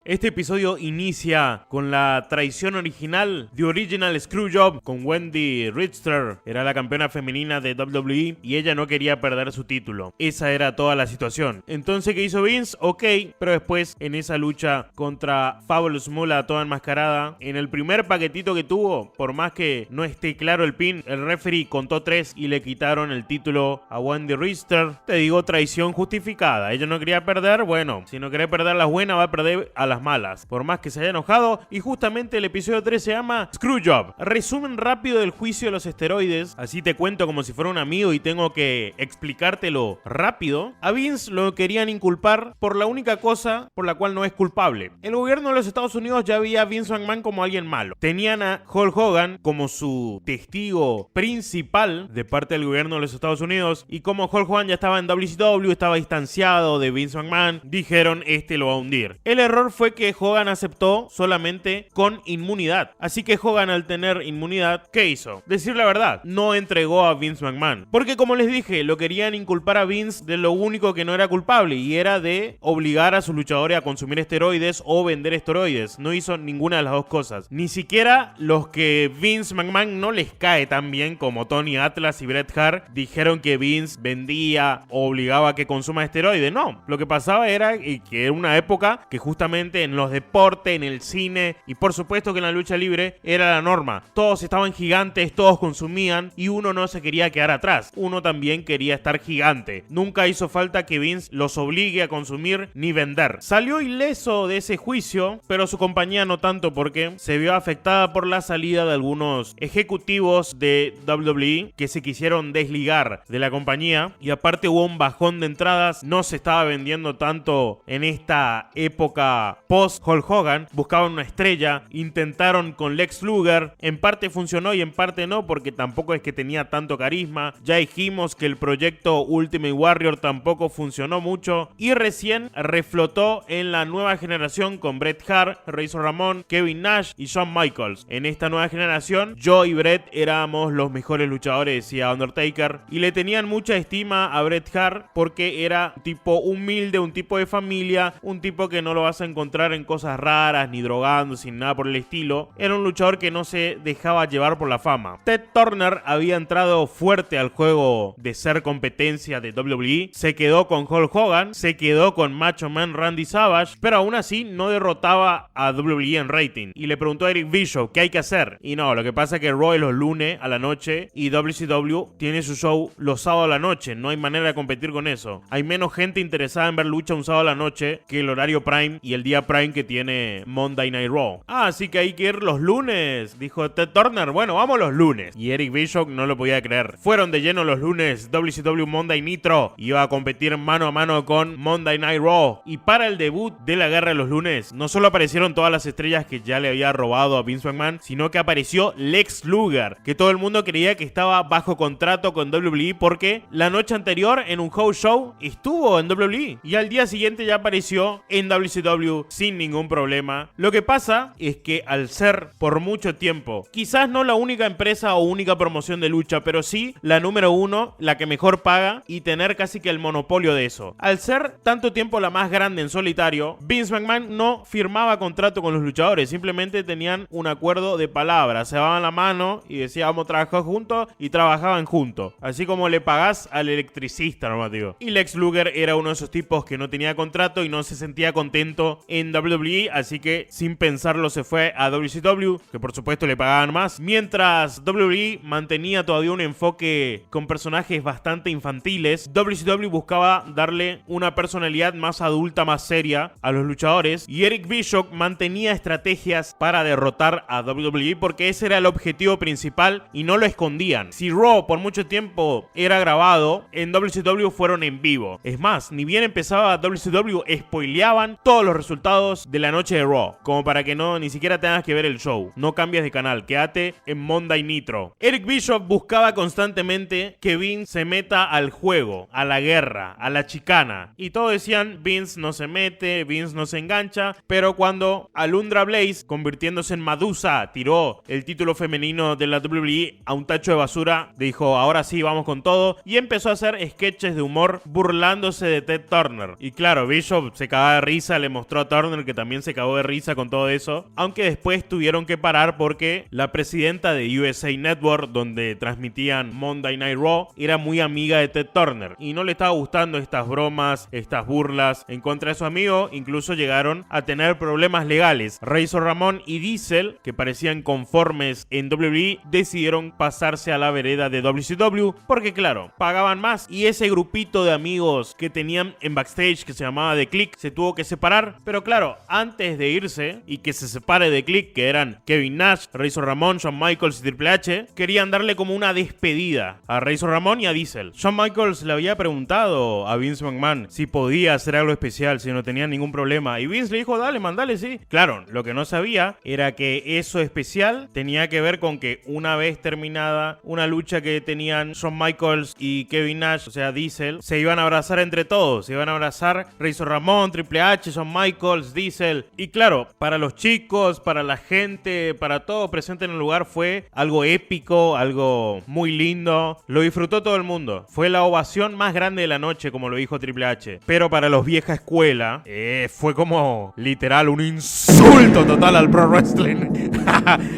A: Este episodio inicia con la traición original de Original Screwjob con Wendy Richter. Era la campeona femenina de WWE y ella no quería perder su título. Esa era toda la situación. Entonces, ¿qué hizo Vince? Ok, pero después en esa lucha contra Fabulous Moolah toda enmascarada, en el primer paquetito que tuvo, por más que no esté claro el pin, el referee contó 3 y le quitaron el título a Wendy Richter. Te digo, traición justificada. Ella no quería perder, bueno, si no quiere perder las buenas va a perder a las malas, por más que se haya enojado. Y justamente el episodio 3 se llama Screwjob. Resumen rápido del juicio de los esteroides, así te cuento como si fuera un amigo y tengo que explicártelo rápido. A Vince lo querían inculpar por la única cosa por la cual no es culpable. El gobierno de los Estados Unidos ya veía a Vince McMahon como alguien malo. Tenían a Hulk Hogan como su testigo principal de parte del gobierno de los Estados Unidos, y como Hulk Hogan ya estaba en WCW, estaba distanciado de Vince McMahon, dijeron este lo va a hundir. El error fue que Hogan aceptó solamente con inmunidad. Así que Hogan, al tener inmunidad, ¿qué hizo? Decir la verdad, no entregó a Vince McMahon. Porque como les dije, lo querían inculpar a Vince de lo único que no era culpable, y era de obligar a sus luchadores a consumir esteroides o vender esteroides. No hizo ninguna de las dos cosas. Ni siquiera los que Vince McMahon no les cae tan bien, como Tony Atlas y Bret Hart, dijeron que Vince vendía o obligaba a que consuma esteroides. No, lo que pasaba era que era una época que justamente en los deportes, en el cine y por supuesto que en la lucha libre era la norma. Todos estaban gigantes, todos consumían y uno no se quería quedar atrás. Uno también quería estar gigante. Nunca hizo falta que Vince los obligue a consumir ni vender. Salió ileso de ese juicio, pero su compañía no tanto, porque se vio afectada por la salida de algunos ejecutivos de WWE que se quisieron desligar de la compañía, y aparte hubo un bajón de entradas. No se estaba vendiendo tanto en esta época post Hulk Hogan. Buscaban una estrella, intentaron con Lex Luger, en parte funcionó y en parte no, porque tampoco es que tenía tanto carisma. Ya dijimos que el proyecto Ultimate Warrior tampoco funcionó mucho, y recién reflotó en la nueva generación con Bret Hart, Razor Ramón, Kevin Nash y Shawn Michaels. En esta nueva generación, yo y Bret éramos los mejores luchadores, decía Undertaker, y le tenían mucha estima a Bret Hart porque era un tipo humilde, un tipo de familia, un tipo que no lo vas a encontrar encontrar en cosas raras, ni drogándose, ni nada por el estilo. Era un luchador que no se dejaba llevar por la fama. Ted Turner había entrado fuerte al juego de ser competencia de WWE. Se quedó con Hulk Hogan, se quedó con Macho Man Randy Savage, pero aún así no derrotaba a WWE en rating. Y le preguntó a Eric Bischoff qué hay que hacer. Y no, lo que pasa es que Raw es los lunes a la noche y WCW tiene su show los sábados a la noche. No hay manera de competir con eso. Hay menos gente interesada en ver lucha un sábado a la noche que el horario prime y el día prime que tiene Monday Night Raw. Ah, así que hay que ir los lunes, dijo Ted Turner. Bueno, vamos los lunes. Y Eric Bischoff no lo podía creer. Fueron de lleno los lunes. WCW Monday Nitro iba a competir mano a mano con Monday Night Raw. Y para el debut de la guerra de los lunes, no solo aparecieron todas las estrellas que ya le había robado a Vince McMahon, sino que apareció Lex Luger, que todo el mundo creía que estaba bajo contrato con WWE porque la noche anterior en un house show estuvo en WWE y al día siguiente ya apareció en WCW sin ningún problema. Lo que pasa es que al ser por mucho tiempo, quizás no la única empresa o única promoción de lucha, pero sí la número uno, la que mejor paga y tener casi que el monopolio de eso. Al ser tanto tiempo la más grande en solitario, Vince McMahon no firmaba contrato con los luchadores, simplemente tenían un acuerdo de palabras, se daban la mano y decían vamos a trabajar juntos y trabajaban juntos, así como le pagás al electricista normativo. Y Lex Luger era uno de esos tipos que no tenía contrato y no se sentía contento en WWE, así que sin pensarlo se fue a WCW, que por supuesto le pagaban más, mientras WWE mantenía todavía un enfoque con personajes bastante infantiles. WCW buscaba darle una personalidad más adulta, más seria a los luchadores, y Eric Bischoff mantenía estrategias para derrotar a WWE porque ese era el objetivo principal y no lo escondían. Si Raw por mucho tiempo era grabado, en WCW fueron en vivo. Es más, ni bien empezaba WCW, spoileaban todos los resultados de la noche de Raw, como para que no ni siquiera tengas que ver el show. No cambies de canal, quédate en Monday Nitro. Eric Bischoff buscaba constantemente que Vince se meta al juego, a la guerra, a la chicana. Y todos decían, Vince no se mete, Vince no se engancha. Pero cuando Alundra Blaze, convirtiéndose en Madusa, tiró el título femenino de la WWE a un tacho de basura, dijo, ahora sí, vamos con todo. Y empezó a hacer sketches de humor burlándose de Ted Turner. Y claro, Bischoff se cagaba de risa, le mostró a Turner que también se cagó de risa con todo eso. Aunque después tuvieron que parar porque la presidenta de USA Network, donde transmitían Monday Night Raw, era muy amiga de Ted Turner y no le estaba gustando estas bromas, estas burlas en contra de su amigo. Incluso llegaron a tener problemas legales. Razor Ramón y Diesel, que parecían conformes en WWE, decidieron pasarse a la vereda de WCW porque claro, pagaban más y ese grupito de amigos que tenían en backstage que se llamaba The Click se tuvo que separar. Pero claro, antes de irse y que se separe The Click, que eran Kevin Nash, Razor Ramón, Shawn Michaels y Triple H, querían darle como una despedida a Razor Ramón y a Diesel. Shawn Michaels le había preguntado a Vince McMahon si podía hacer algo especial, si no tenía ningún problema, y Vince le dijo, dale, mandale, sí. Claro, lo que no sabía era que eso especial tenía que ver con que una vez terminada una lucha que tenían Shawn Michaels y Kevin Nash, o sea Diesel, se iban a abrazar entre todos, se iban a abrazar Razor Ramón, Triple H, Shawn Michaels, Diesel. Y claro, para los chicos, para la gente, para todo presente en el lugar fue algo épico, algo muy lindo. Lo disfrutó todo el mundo. Fue la ovación más grande de la noche, como lo dijo Triple H. Pero para los vieja escuela, fue como literal un insulto total al pro wrestling.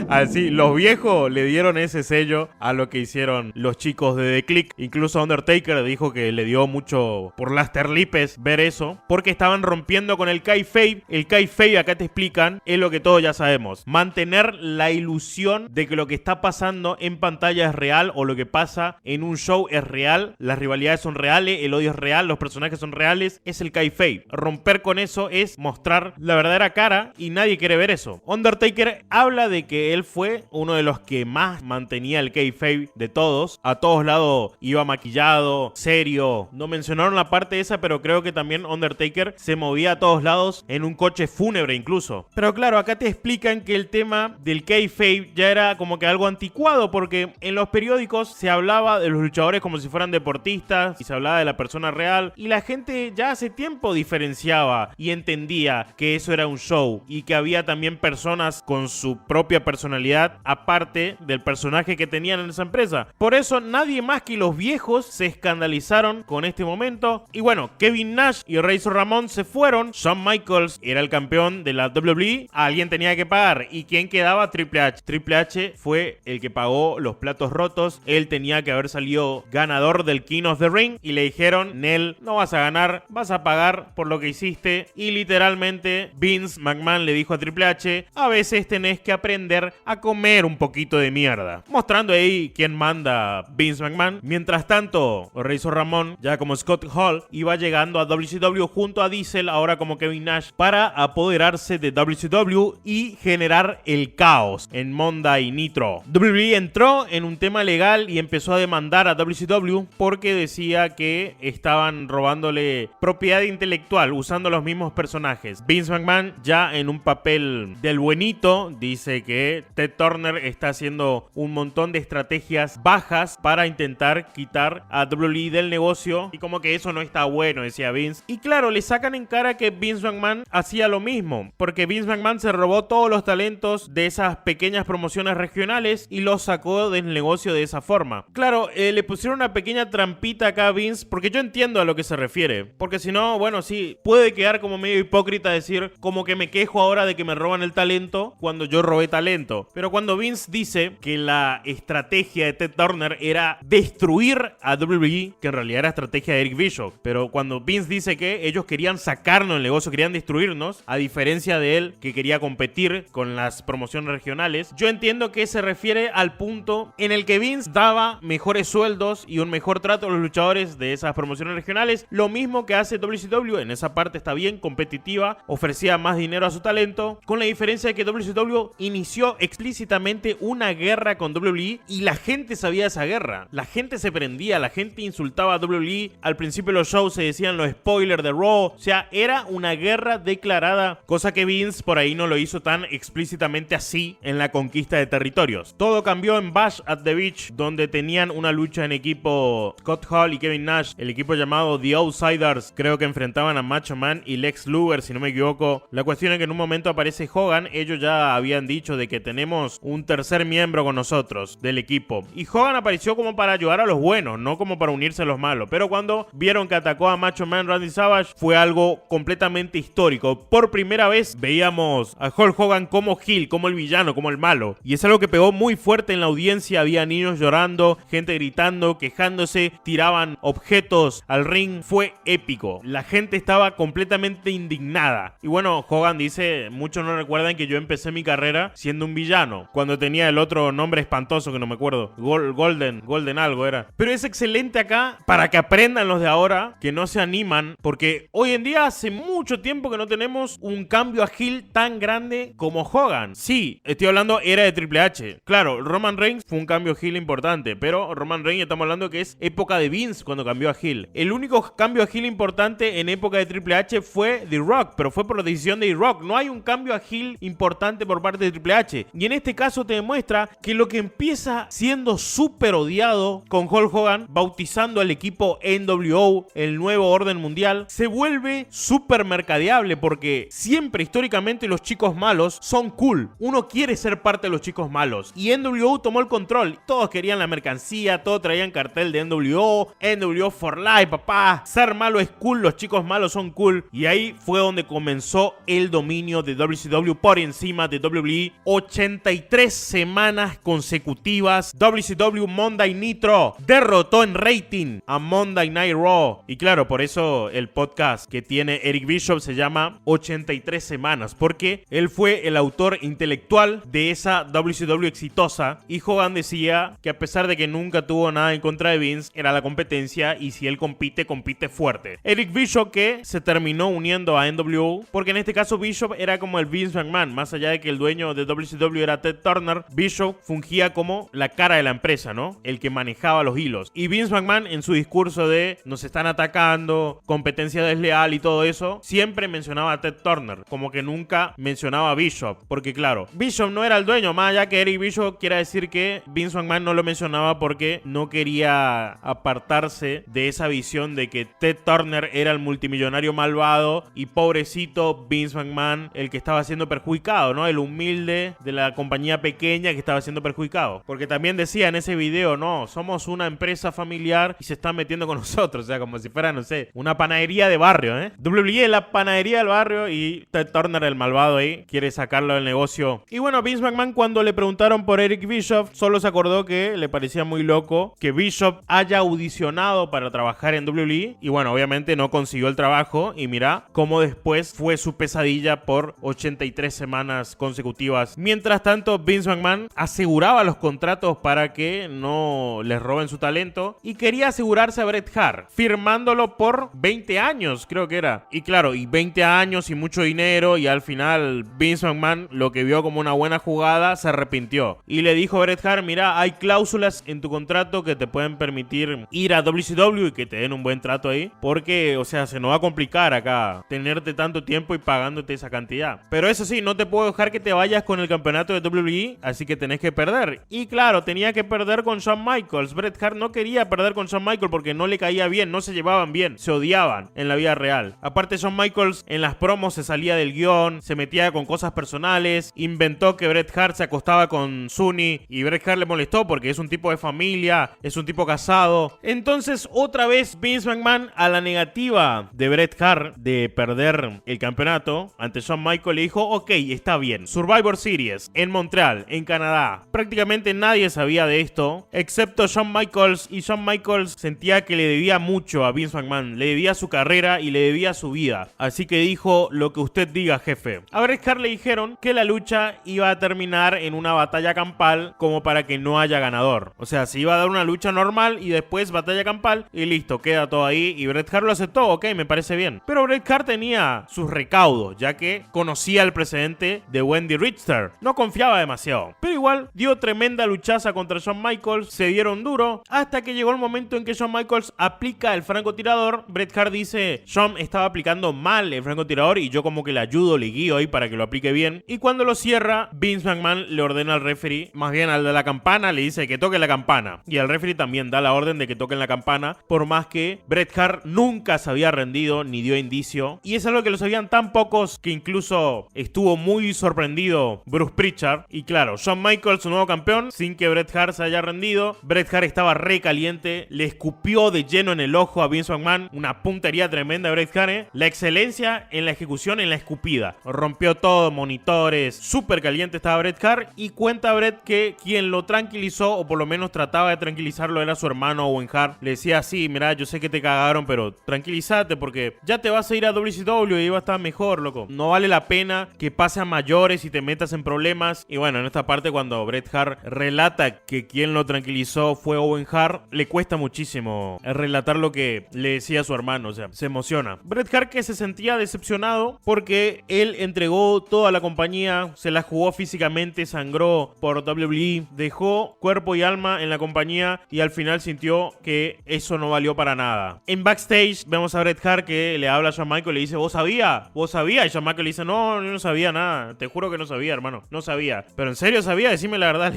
A: Así, los viejos le dieron ese sello a lo que hicieron los chicos de The Click. Incluso Undertaker dijo que le dio mucho por las terlipes ver eso, porque estaban rompiendo con el kayfabe. El kayfabe, acá te explican, es lo que todos ya sabemos: mantener la ilusión de que lo que está pasando en pantalla es real, o lo que pasa en un show es real, las rivalidades son reales, el odio es real, los personajes son reales. Es el kayfabe. Romper con eso es mostrar la verdadera cara y nadie quiere ver eso. Undertaker habla de que él fue uno de los que más mantenía el kayfabe de todos. A todos lados iba maquillado, serio. No mencionaron la parte esa, pero creo que también Undertaker se movía a todos lados en un coche fúnebre incluso. Pero claro, acá te explican que el tema del kayfabe ya era como que algo anticuado, porque en los periódicos se hablaba de los luchadores como si fueran deportistas y se hablaba de la persona real, y la gente ya hace tiempo diferenciaba y entendía que eso era un show y que había también personas con su propia personalidad aparte del personaje que tenían en esa empresa. Por eso nadie más que los viejos se escandalizaron con este momento. Y bueno, Kevin Nash y Razor Ramón se fueron. Shawn Michaels Michaels era el campeón de la WWE, alguien tenía que pagar. ¿Y quién quedaba? Triple H. Triple H fue el que pagó los platos rotos. Él tenía que haber salido ganador del King of the Ring y le dijeron: Nel, no vas a ganar, vas a pagar por lo que hiciste. Y literalmente Vince McMahon le dijo a Triple H: a veces tenés que aprender a comer un poquito de mierda, mostrando ahí quién manda Vince McMahon. Mientras tanto, Razor Ramón, ya como Scott Hall, iba llegando a WCW junto a Diesel, ahora como Kevin Nash, para apoderarse de WCW y generar el caos en Monday Nitro. WWE entró en un tema legal y empezó a demandar a WCW porque decía que estaban robándole propiedad intelectual usando los mismos personajes. Vince McMahon, ya en un papel del buenito, dice que Ted Turner está haciendo un montón de estrategias bajas para intentar quitar a WWE del negocio y como que eso no está bueno, decía Vince. Y claro, le sacan en cara que Vince McMahon hacía lo mismo, porque Vince McMahon se robó todos los talentos de esas pequeñas promociones regionales y los sacó del negocio de esa forma. Claro, le pusieron una pequeña trampita acá a Vince, porque yo entiendo a lo que se refiere, porque si no, bueno, sí, puede quedar como medio hipócrita decir como que me quejo ahora de que me roban el talento cuando yo robé talento. Pero cuando Vince dice que la estrategia de Ted Turner era destruir a WWE, que en realidad era estrategia de Eric Bischoff, pero cuando Vince dice que ellos querían sacarnos del negocio, querían destruirnos, a diferencia de él que quería competir con las promociones regionales, yo entiendo que se refiere al punto en el que Vince daba mejores sueldos y un mejor trato a los luchadores de esas promociones regionales, lo mismo que hace WCW. En esa parte está bien competitiva, ofrecía más dinero a su talento, con la diferencia de que WCW inició explícitamente una guerra con WWE y la gente sabía esa guerra, la gente se prendía, la gente insultaba a WWE, al principio de los shows se decían los spoilers de Raw, o sea, era una guerra declarada, cosa que Vince por ahí no lo hizo tan explícitamente así en la conquista de territorios. Todo cambió en Bash at the Beach, donde tenían una lucha en equipo Scott Hall y Kevin Nash, el equipo llamado The Outsiders, creo que enfrentaban a Macho Man y Lex Luger, si no me equivoco. La cuestión es que en un momento aparece Hogan, ellos ya habían dicho de que tenemos un tercer miembro con nosotros del equipo, y Hogan apareció como para ayudar a los buenos, no como para unirse a los malos, pero cuando vieron que atacó a Macho Man Randy Savage fue algo completamente histórico. Por primera vez veíamos a Hulk Hogan como heel, como el villano, como el malo, y es algo que pegó muy fuerte en la audiencia. Había niños llorando, gente gritando, quejándose, tiraban objetos al ring, fue épico, la gente estaba completamente indignada. Y bueno, Hogan dice: muchos no recuerdan que yo empecé mi carrera siendo un villano, cuando tenía el otro nombre espantoso que no me acuerdo, Golden algo era. Pero es excelente acá para que aprendan los de ahora que no se animan, porque hoy en día hace mucho tiempo que no tenemos un cambio a heel tan grande como Hogan. Sí, estoy hablando era de Triple H. Claro, Roman Reigns fue un cambio heel importante, pero Roman Reigns estamos hablando que es época de Vince cuando cambió a heel. El único cambio a heel importante en época de Triple H fue The Rock, pero fue por la decisión de The Rock. No hay un cambio a heel importante por parte de Triple H. Y en este caso te demuestra que lo que empieza siendo súper odiado con Hulk Hogan, bautizando al equipo NWO, el nuevo orden mundial, se vuelve súper mercadeable, porque siempre históricamente los chicos malos son cool. Uno quiere ser parte de los chicos malos. Y NWO tomó el control. Todos querían la mercancía, todos traían cartel de NWO for life, papá. Ser malo es cool, los chicos malos son cool. Y ahí fue donde comenzó el dominio de WCW por encima de WWE. 83 semanas consecutivas, WCW Monday Nitro derrotó en rating a Monday Night Raw. Y claro, por eso el podcast que tiene Eric Bischoff se llama 83 semanas, porque él fue el autor intelectual de esa WCW exitosa. Y Hogan decía que a pesar de que nunca tuvo nada en contra de Vince, era la competencia, y si él compite, compite fuerte. Eric Bischoff, que se terminó uniendo a NWO, porque en este caso Bischoff era como el Vince McMahon, más allá de que el dueño de WCW era Ted Turner, Bischoff fungía como la cara de la empresa, ¿no? El que manejaba los hilos. Y Vince McMahon, en su discurso de nos están atacando, competencia desleal y todo eso, siempre mencionaba a Ted Turner, como que nunca mencionaba a Bischoff, porque claro, Bischoff no era el dueño, más allá que Eric Bischoff quiera decir que Vince McMahon no lo mencionaba porque no quería apartarse de esa visión de que Ted Turner era el multimillonario malvado y pobrecito Vince McMahon el que estaba siendo perjudicado, ¿no? El humilde de la compañía pequeña que estaba siendo perjudicado. Porque también decía en ese video, no, somos una empresa familiar y se están metiendo con nosotros, o sea, como si fuera, no sé, una panadería de barrio, WWE es la panadería llega al barrio y Ted Turner, el malvado ahí, quiere sacarlo del negocio. Y bueno, Vince McMahon, cuando le preguntaron por Eric Bischoff, solo se acordó que le parecía muy loco que Bischoff haya audicionado para trabajar en WWE. Y bueno, obviamente no consiguió el trabajo. Y mira cómo después fue su pesadilla por 83 semanas consecutivas. Mientras tanto, Vince McMahon aseguraba los contratos para que no les roben su talento. Y quería asegurarse a Bret Hart, firmándolo por 20 años, creo que era. Y claro, y 20 años y mucho dinero. Y al final Vince McMahon, lo que vio como una buena jugada, se arrepintió. Y le dijo a Bret Hart, mira, hay cláusulas en tu contrato que te pueden permitir ir a WCW y que te den un buen trato ahí. Porque, o sea, se nos va a complicar acá tenerte tanto tiempo y pagándote esa cantidad. Pero eso sí, no te puedo dejar que te vayas con el campeonato de WWE, así que tenés que perder. Y claro, tenía que perder con Shawn Michaels. Bret Hart no quería perder con Shawn Michaels porque no le caía bien, no se llevaban bien, se odiaban en la vida real. Aparte, Shawn Michaels en las promos se salía del guión, se metía con cosas personales, inventó que Bret Hart se acostaba con Sunny y Bret Hart le molestó porque es un tipo de familia, es un tipo casado. Entonces, otra vez Vince McMahon, a la negativa de Bret Hart de perder el campeonato ante Shawn Michaels, le dijo, ok, está bien, Survivor Series en Montreal, en Canadá. Prácticamente nadie sabía de esto, excepto Shawn Michaels, y Shawn Michaels sentía que le debía mucho a Vince McMahon, le debía su carrera y le debía su vida. Así que dijo, lo que usted diga, jefe. A Bret Hart le dijeron que la lucha iba a terminar en una batalla campal como para que no haya ganador. O sea, se iba a dar una lucha normal y después batalla campal y listo, queda todo ahí. Y Bret Hart lo aceptó, ok, me parece bien. Pero Bret Hart tenía sus recaudos, ya que conocía el precedente de Wendy Richter. No confiaba demasiado. Pero igual, dio tremenda luchaza contra Shawn Michaels, se dieron duro, hasta que llegó el momento en que Shawn Michaels aplica el francotirador. Bret Hart dice, Shawn estaba aplicando mal el francotirador y yo como que le ayudo, le guío ahí para que lo aplique bien. Y cuando lo cierra, Vince McMahon le ordena al referee, más bien al de la campana, le dice que toque la campana. Y el referee también da la orden de que toquen la campana, por más que Bret Hart nunca se había rendido ni dio indicio. Y es algo que lo sabían tan pocos que incluso estuvo muy sorprendido Bruce Pritchard. Y claro, Shawn Michaels, su nuevo campeón, sin que Bret Hart se haya rendido. Bret Hart estaba re caliente, le escupió de lleno en el ojo a Vince McMahon, una puntería tremenda de Bret Hart, la excelencia en la ejecución, en la escupida. Rompió todo, monitores, súper caliente estaba Bret Hart. Y cuenta Bret que quien lo tranquilizó, o por lo menos trataba de tranquilizarlo, era su hermano Owen Hart. Le decía, sí, mira, yo sé que te cagaron, pero tranquilízate porque ya te vas a ir a WCW y va a estar mejor, loco. No vale la pena que pase a mayores y te metas en problemas. Y bueno, en esta parte cuando Bret Hart relata que quien lo tranquilizó fue Owen Hart, le cuesta muchísimo relatar lo que le decía a su hermano, o sea, se emociona. Bret Hart, que se sentía decepcionado porque él entregó toda la compañía, se la jugó físicamente, sangró por WWE, dejó cuerpo y alma en la compañía y al final sintió que eso no valió para nada. En backstage vemos a Bret Hart que le habla a Shawn Michaels y le dice, ¿vos sabías? ¿Vos sabías? Y Shawn Michaels le dice, no, yo no sabía nada, te juro que no sabía, hermano, no sabía. ¿Pero en serio sabía? Decime la verdad.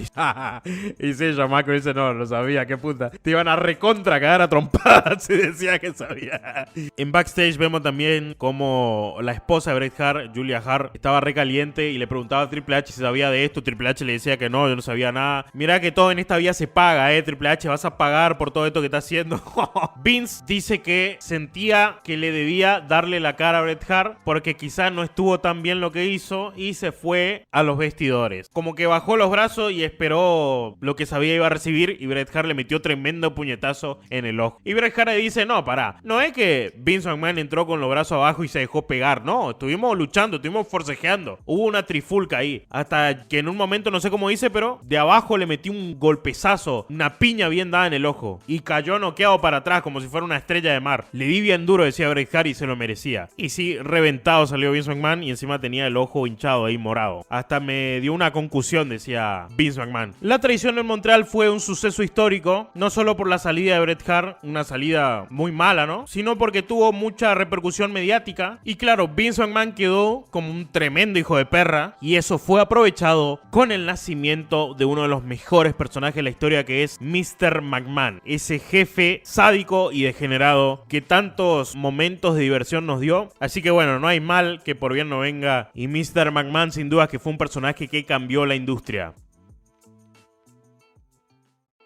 A: Y sí, Shawn Michaels dice, no sabía, qué puta. Te iban a recontra cagar a trompadas si decía que sabía. En backstage vemos también como la esposa de Bret Hart, Julia Hart, estaba recaliente y le preguntaba a Triple H si sabía de esto. Triple H le decía que no, yo no sabía nada. Mira que todo en esta vida se paga, Triple H, vas a pagar por todo esto que está haciendo. Vince dice que sentía que le debía darle la cara a Bret Hart porque quizás no estuvo tan bien lo que hizo y se fue a los vestidores. Como que bajó los brazos y esperó lo que sabía iba a recibir y Bret Hart le metió tremendo puñetazo en el ojo. Y Bret Hart le dice, no, pará, no es que Vince McMahon entró con los brazos abajo y se dejó pegar, no, estuvimos luchando, estuvimos forcejeando, hubo una trifulca ahí, hasta que en un momento, no sé cómo dice, pero de abajo le metí un golpezazo, una piña bien dada en el ojo y cayó noqueado para atrás como si fuera una estrella de mar. Le di bien duro, decía Bret Hart, y se lo merecía. Y sí, reventado salió Vince McMahon y encima tenía el ojo hinchado ahí morado. Hasta me dio una concusión, decía Vince McMahon. La traición en Montreal fue un suceso histórico, no solo por la salida de Bret Hart, una salida muy mala, ¿no? Sino porque tuvo mucha repercusión mediática. Y claro, Vince McMahon quedó como un tremendo hijo de perra y eso fue aprovechado con el nacimiento de uno de los mejores personajes de la historia, que es Mr. McMahon, ese jefe sádico y degenerado que tantos momentos de diversión nos dio. Así que bueno, no hay mal que por bien no venga, y Mr. McMahon sin duda que fue un personaje que cambió la industria.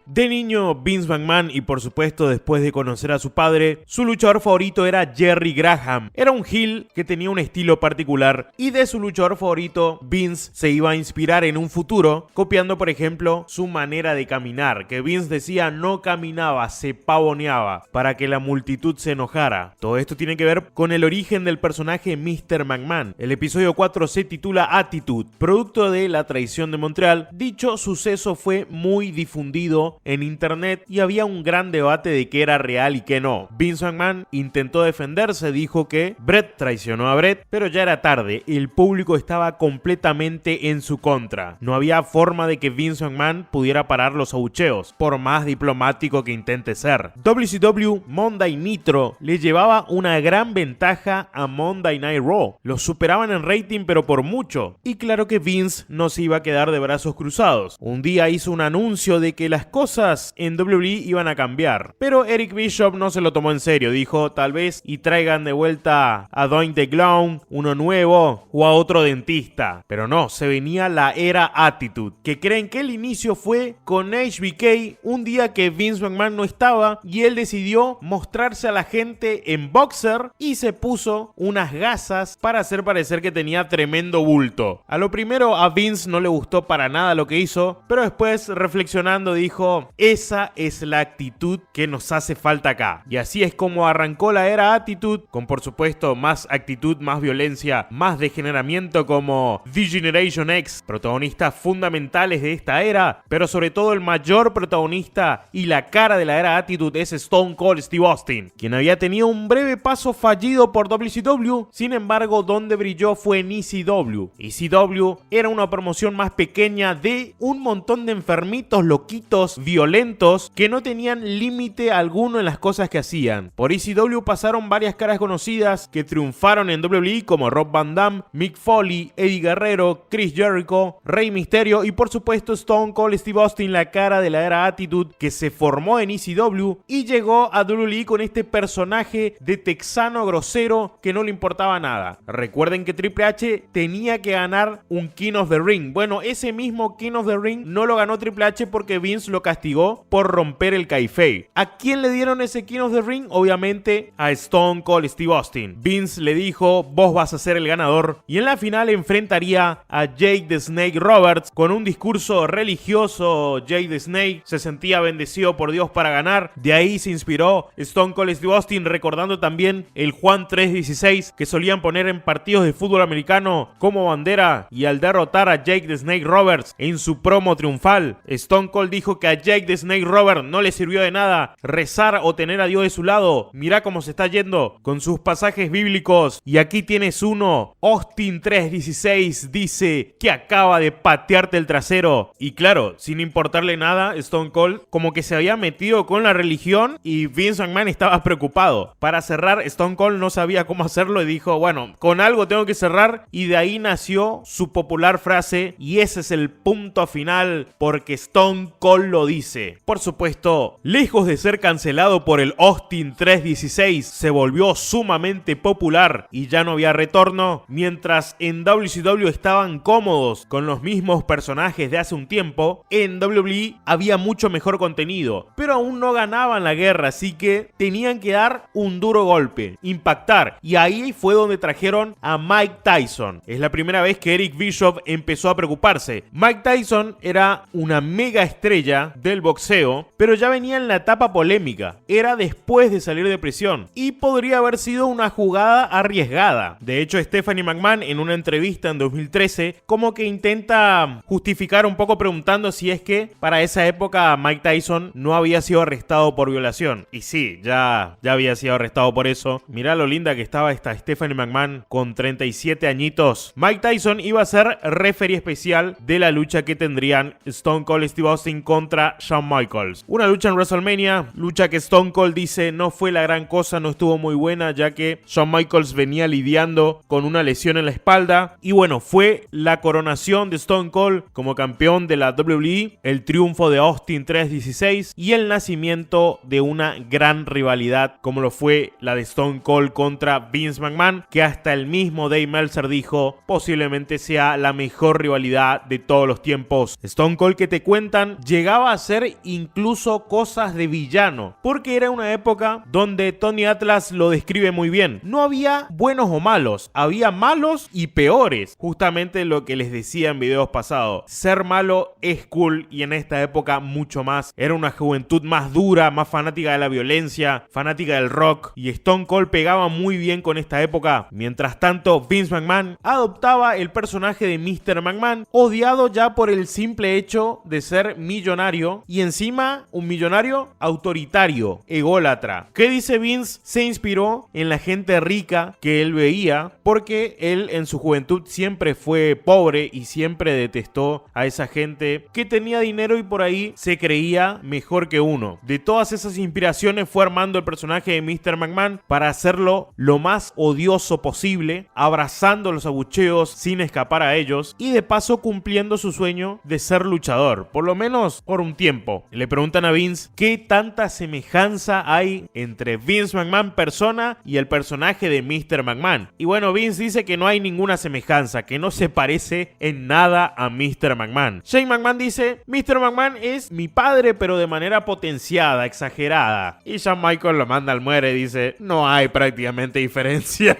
A: De niño, Vince McMahon, y por supuesto después de conocer a su padre, su luchador favorito era Jerry Graham. Era un heel que tenía un estilo particular y de su luchador favorito, Vince se iba a inspirar en un futuro, copiando por ejemplo su manera de caminar, que Vince decía no caminaba, se pavoneaba, para que la multitud se enojara. Todo esto tiene que ver con el origen del personaje Mr. McMahon. El episodio 4 se titula Attitude, producto de la traición de Montreal. Dicho suceso fue muy difundido en internet y había un gran debate de qué era real y qué no. Vince McMahon intentó defenderse, dijo que Bret traicionó a Bret, pero ya era tarde, el público estaba completamente en su contra. No había forma de que Vince McMahon pudiera parar los abucheos, por más diplomático que intente ser. WCW Monday Nitro le llevaba una gran ventaja a Monday Night Raw. Los superaban en rating pero por mucho. Y claro que Vince no se iba a quedar de brazos cruzados. Un día hizo un anuncio de que las cosas en WWE iban a cambiar. Pero Eric Bischoff no se lo tomó en serio. Dijo tal vez y traigan de vuelta a Doink the Clown, uno nuevo o a otro dentista. Pero no, se venía la era Attitude. Que creen que el inicio fue con HBK un día que Vince McMahon no estaba y él decidió mostrarse a la gente en boxer y se puso unas gasas para hacer parecer que tenía tremendo bulto. A lo primero a Vince no le gustó para nada lo que hizo, pero después reflexionando dijo, esa es la actitud que nos hace falta acá. Y así es como arrancó la era Attitude, con por supuesto más actitud, más violencia, más degeneramiento como The Generation X, protagonistas fundamentales de esta era, pero sobre todo el mayor protagonista y la cara de la era Attitude es Stone Cold Steve Austin, quien había tenido un breve paso fallido por WCW, sin embargo donde brilló fue en ECW. ECW era una promoción más pequeña de un montón de enfermitos, loquitos, violentos, que no tenían límite alguno en las cosas que hacían. Por ECW pasaron varias caras conocidas que triunfaron en WWE como Rob Van Dam, Mick Foley, Eddie Guerrero, Chris Jericho, Rey Mysterio y por supuesto Stone Cold Steve Austin, la cara de la era Attitude, que se formó en ECW y llegó a WWE con este personaje de texano grosero que no le importaba nada. Recuerden que Triple H tenía que ganar un King of the Ring. Bueno, ese mismo King of the Ring no lo ganó Triple H porque Vince lo castigó por romper el kayfabe. ¿A quién le dieron ese King of the Ring? Obviamente a Stone Cold Steve Austin. Vince le dijo, vos vas a ser el ganador, y en la final enfrentaría a Jake the Snake Roberts. Con un discurso religioso, Jake the Snake se sentía bendecido por Dios para ganar. De ahí se inspiró Stone Cold Steve Austin, recordando también el Juan 3:16 que solían poner en partidos de fútbol americano como bandera, y al derrotar a Jake the Snake Roberts en su promo triunfal, Stone Cold dijo que a Jake the Snake Roberts no le sirvió de nada rezar o tener a Dios de su lado. Mirá cómo se está yendo con sus pasajes bíblicos, y aquí tienes uno. Austin 3:16 dice que acaba de patearte el trasero. Y claro, sin importarle nada, Stone Cold como que se había metido con la religión y Vince McMahon estaba preocupado. Para cerrar, Stone Cold no sabía cómo hacerlo y dijo, bueno, con algo tengo que cerrar, y de ahí nació su popular frase, y ese es el punto final porque Stone Cold lo dice. Por supuesto, lejos de ser cancelado por el Austin 3:16, se volvió sumamente popular y ya no había retorno. Mientras en WCW estaban cómodos con los mismos personajes de hace un tiempo, en WWE había mucho mejor contenido, pero aún no ganaban la guerra, así que tenían que dar un duro golpe, impactar, y ahí fue donde trajeron a Mike Tyson. Es la primera vez que Eric Bischoff empezó a preocuparse. Mike Tyson era una mega estrella del boxeo, pero ya venía en la etapa polémica. Era después de salir de prisión y podría haber sido una jugada arriesgada. De hecho, Stephanie McMahon en una entrevista en 2013 como que intenta justificar un poco preguntando si es que para esa época Mike Tyson no había sido arrestado por violación. Y sí, ya había sido arrestado por eso. Mirá lo linda que estaba esta Stephanie McMahon con 37 añitos. Mike Tyson iba a ser referee especial de la lucha que tendrían Stone Cold Steve Austin contra Shawn Michaels. Una lucha en WrestleMania, lucha que Stone Cold dice no fue la gran cosa, no estuvo muy buena, ya que Shawn Michaels venía lidiando con una lesión en la espalda. Y bueno, fue la coronación de Stone Cold como campeón de la WWE, el triunfo de Austin 3:16 y el nacimiento de una gran rivalidad como lo fue la de Stone Cold contra Vince McMahon, que hasta el mismo Dave Meltzer dijo posiblemente sea la mejor rivalidad de todos los tiempos. Stone Cold, que te cuentan, llegaba hacer incluso cosas de villano, porque era una época donde Tony Atlas lo describe muy bien. No había buenos o malos, había malos y peores. Justamente lo que les decía en videos pasados. Ser malo es cool y en esta época mucho más. Era una juventud más dura, más fanática de la violencia, fanática del rock, y Stone Cold pegaba muy bien con esta época. Mientras tanto, Vince McMahon adoptaba el personaje de Mr. McMahon, odiado ya por el simple hecho de ser millonario, y encima un millonario autoritario, ególatra. ¿Qué dice Vince? Se inspiró en la gente rica que él veía, porque él en su juventud siempre fue pobre y siempre detestó a esa gente que tenía dinero y por ahí se creía mejor que uno. De todas esas inspiraciones fue armando el personaje de Mr. McMahon para hacerlo lo más odioso posible, abrazando los abucheos sin escapar a ellos y de paso cumpliendo su sueño de ser luchador, por lo menos por un tiempo. Le preguntan a Vince qué tanta semejanza hay entre Vince McMahon persona y el personaje de Mr. McMahon. Y bueno, Vince dice que no hay ninguna semejanza, que no se parece en nada a Mr. McMahon. Shane McMahon dice: Mr. McMahon es mi padre, pero de manera potenciada, exagerada. Y Shawn Michaels lo manda al muere y dice: no hay prácticamente diferencia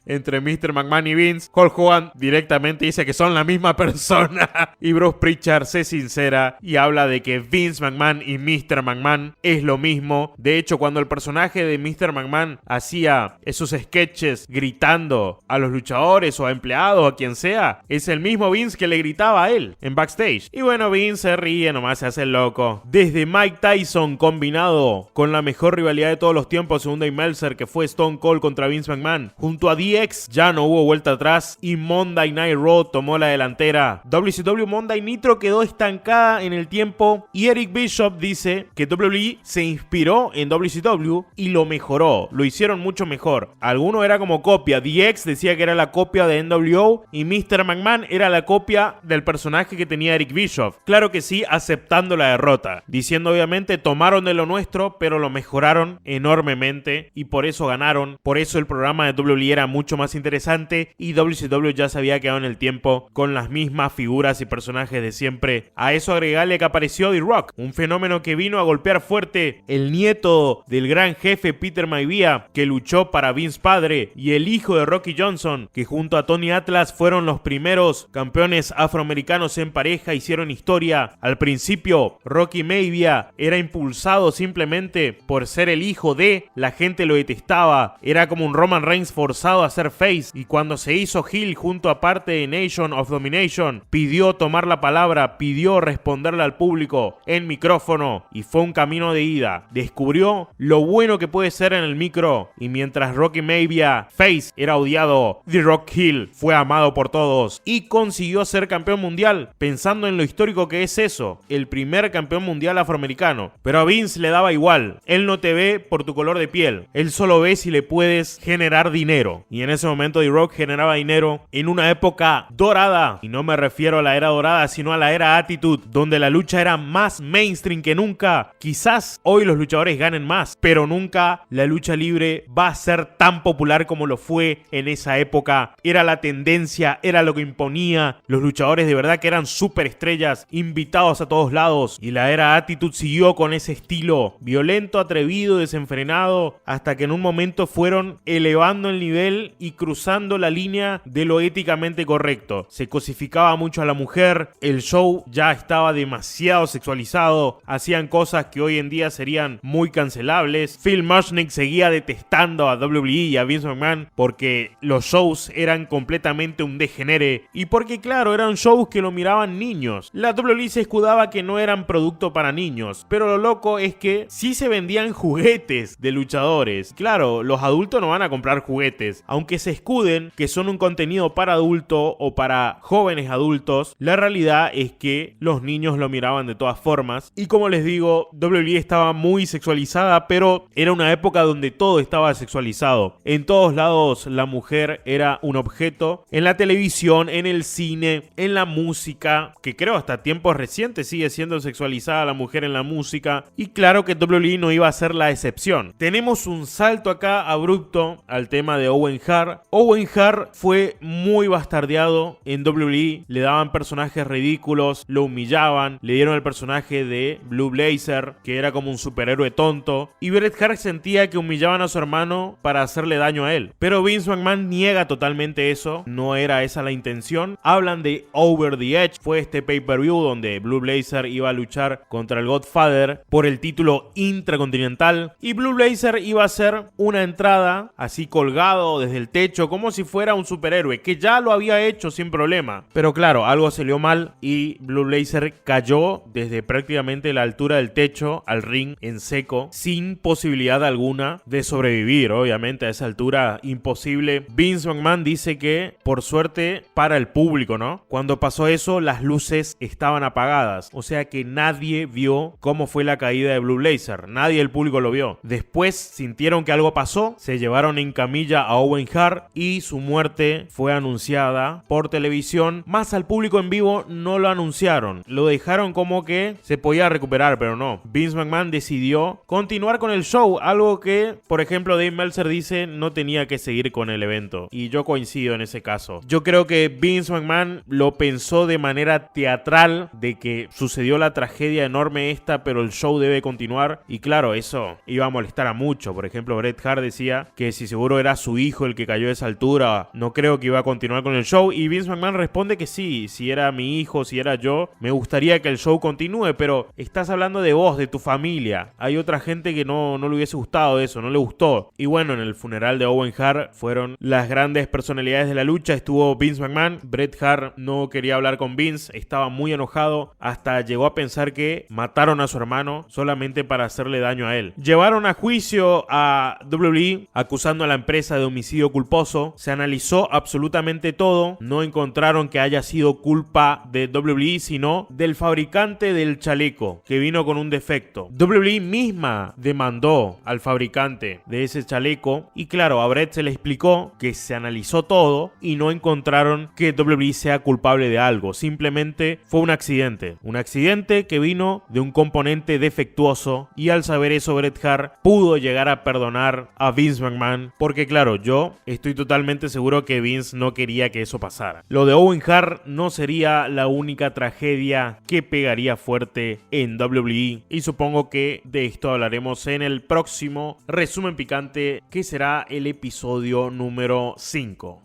A: entre Mr. McMahon y Vince. Hulk Hogan directamente dice que son la misma persona. Y Bruce Pritchard se sincera y habla de que Vince McMahon y Mr. McMahon es lo mismo. De hecho, cuando el personaje de Mr. McMahon hacía esos sketches gritando a los luchadores o a empleados o a quien sea, es el mismo Vince que le gritaba a él en backstage. Y bueno, Vince se ríe, nomás se hace el loco. Desde Mike Tyson combinado con la mejor rivalidad de todos los tiempos según Dave Meltzer, que fue Stone Cold contra Vince McMahon, junto a DX ya no hubo vuelta atrás y Monday Night Raw tomó la delantera. WCW Monday Nitro quedó estancada en el tiempo y Eric Bischoff dice que WWE se inspiró en WCW y lo mejoró, lo hicieron mucho mejor. Alguno era como copia, DX decía que era la copia de NWO y Mr. McMahon era la copia del personaje que tenía Eric Bischoff. Claro que sí, aceptando la derrota, diciendo obviamente tomaron de lo nuestro pero lo mejoraron enormemente y por eso ganaron. Por eso el programa de WWE era mucho más interesante y WCW ya se había quedado en el tiempo con las mismas figuras y personajes de siempre. A eso agregarle que apareció The Rock, un fenómeno que vino a golpear fuerte, el nieto del gran jefe Peter Maivia, que luchó para Vince padre, y el hijo de Rocky Johnson, que junto a Tony Atlas fueron los primeros campeones afroamericanos en pareja, hicieron historia. Al principio, Rocky Maivia era impulsado simplemente por ser el hijo de, la gente lo detestaba, era como un Roman Reigns forzado a ser face, y cuando se hizo heel junto a parte de Nation of Domination, pidió tomar la palabra, pidió responderle al público en micrófono y fue un camino de ida. Descubrió lo bueno que puede ser en el micro y mientras Rocky Maivia face era odiado, The Rock heel fue amado por todos y consiguió ser campeón mundial, pensando en lo histórico que es eso, el primer campeón mundial afroamericano. Pero a Vince le daba igual, él no te ve por tu color de piel, él solo ve si le puedes generar dinero. Y en ese momento The Rock generaba dinero en una época dorada, y no me refiero a la era dorada sino a la era Attitude, donde la lucha era más mainstream que nunca. Quizás hoy los luchadores ganen más, pero nunca la lucha libre va a ser tan popular como lo fue en esa época. Era la tendencia, era lo que imponía. Los luchadores de verdad que eran superestrellas, invitados a todos lados, y la era Attitude siguió con ese estilo violento, atrevido, desenfrenado, hasta que en un momento fueron elevando el nivel y cruzando la línea de lo éticamente correcto. Se cosificaba mucho a la mujer, el show ya estaba demasiado sexualizado, hacían cosas que hoy en día serían muy cancelables. Phil Mushnick seguía detestando a WWE y a Vince McMahon porque los shows eran completamente un degenere y porque claro, eran shows que lo miraban niños. La WWE se escudaba que no eran producto para niños, pero lo loco es que sí se vendían juguetes de luchadores. Claro, los adultos no van a comprar juguetes, aunque se escuden que son un contenido para adulto o para jóvenes adultos, la realidad es que los niños lo miraban de todas formas. Y como les digo, WWE estaba muy sexualizada, pero era una época donde todo estaba sexualizado. En todos lados la mujer era un objeto, en la televisión, en el cine, en la música, que creo hasta tiempos recientes sigue siendo sexualizada la mujer en la música, y claro que WWE no iba a ser la excepción. Tenemos un salto acá abrupto al tema de Owen Hart. Owen Hart fue muy bastardeado en WWE, le daban personajes ridículos, lo humillaban, le dieron el personaje de Blue Blazer, que era como un superhéroe tonto, y Bret Hart sentía que humillaban a su hermano para hacerle daño a él. Pero Vince McMahon niega totalmente eso, no era esa la intención. Hablan de Over the Edge, fue este pay-per-view donde Blue Blazer iba a luchar contra el Godfather por el título intracontinental, y Blue Blazer iba a hacer una entrada así colgado desde el techo como si fuera un superhéroe, que ya lo había hecho sin problema. Pero claro, algo salió mal y Blue Blazer cayó desde prácticamente la altura del techo al ring en seco, sin posibilidad alguna de sobrevivir. Obviamente a esa altura imposible. Vince McMahon dice que por suerte para el público, ¿no? Cuando pasó eso, las luces estaban apagadas, o sea que nadie vio cómo fue la caída de Blue Blazer, nadie del público lo vio. Después sintieron que algo pasó, se llevaron en camilla a Owen Hart y su muerte fue anunciada por televisión, más al público en vivo no lo anunciaron, lo dejaron como que se podía recuperar, pero no. Vince McMahon decidió continuar con el show, algo que, por ejemplo, Dave Meltzer dice no tenía que seguir con el evento, y yo coincido en ese caso. Yo creo que Vince McMahon lo pensó de manera teatral, de que sucedió la tragedia enorme esta, pero el show debe continuar, y claro, eso iba a molestar a mucho. Por ejemplo, Bret Hart decía que si seguro era su hijo el que cayó de esa altura, no creo que iba a continuar con el show, y Vince McMahon responde que sí, si era mi hijo, si era yo, me gustaría que el show continúe, pero estás hablando de vos, de tu familia. Hay otra gente que no le hubiese gustado eso, no le gustó. Y bueno, en el funeral de Owen Hart fueron las grandes personalidades de la lucha, estuvo Vince McMahon. Bret Hart no quería hablar con Vince, estaba muy enojado, hasta llegó a pensar que mataron a su hermano solamente para hacerle daño a él. Llevaron a juicio a WWE acusando a la empresa de homicidio culposo, se analizó absolutamente todo, no encontraron que haya sido culpa de WWE, sino del fabricante del chaleco, que vino con un defecto. WWE misma demandó al fabricante de ese chaleco, y claro, a Bret se le explicó que se analizó todo y no encontraron que WWE sea culpable de algo, simplemente fue un accidente que vino de un componente defectuoso, y al saber eso Bret Hart pudo llegar a perdonar a Vince McMahon, porque claro, yo estoy totalmente seguro que Vince no quería que eso pasara. Lo de Owen Hart no sería la única tragedia que pegaría fuerte en WWE, y supongo que de esto hablaremos en el próximo resumen picante, que será el episodio número 5.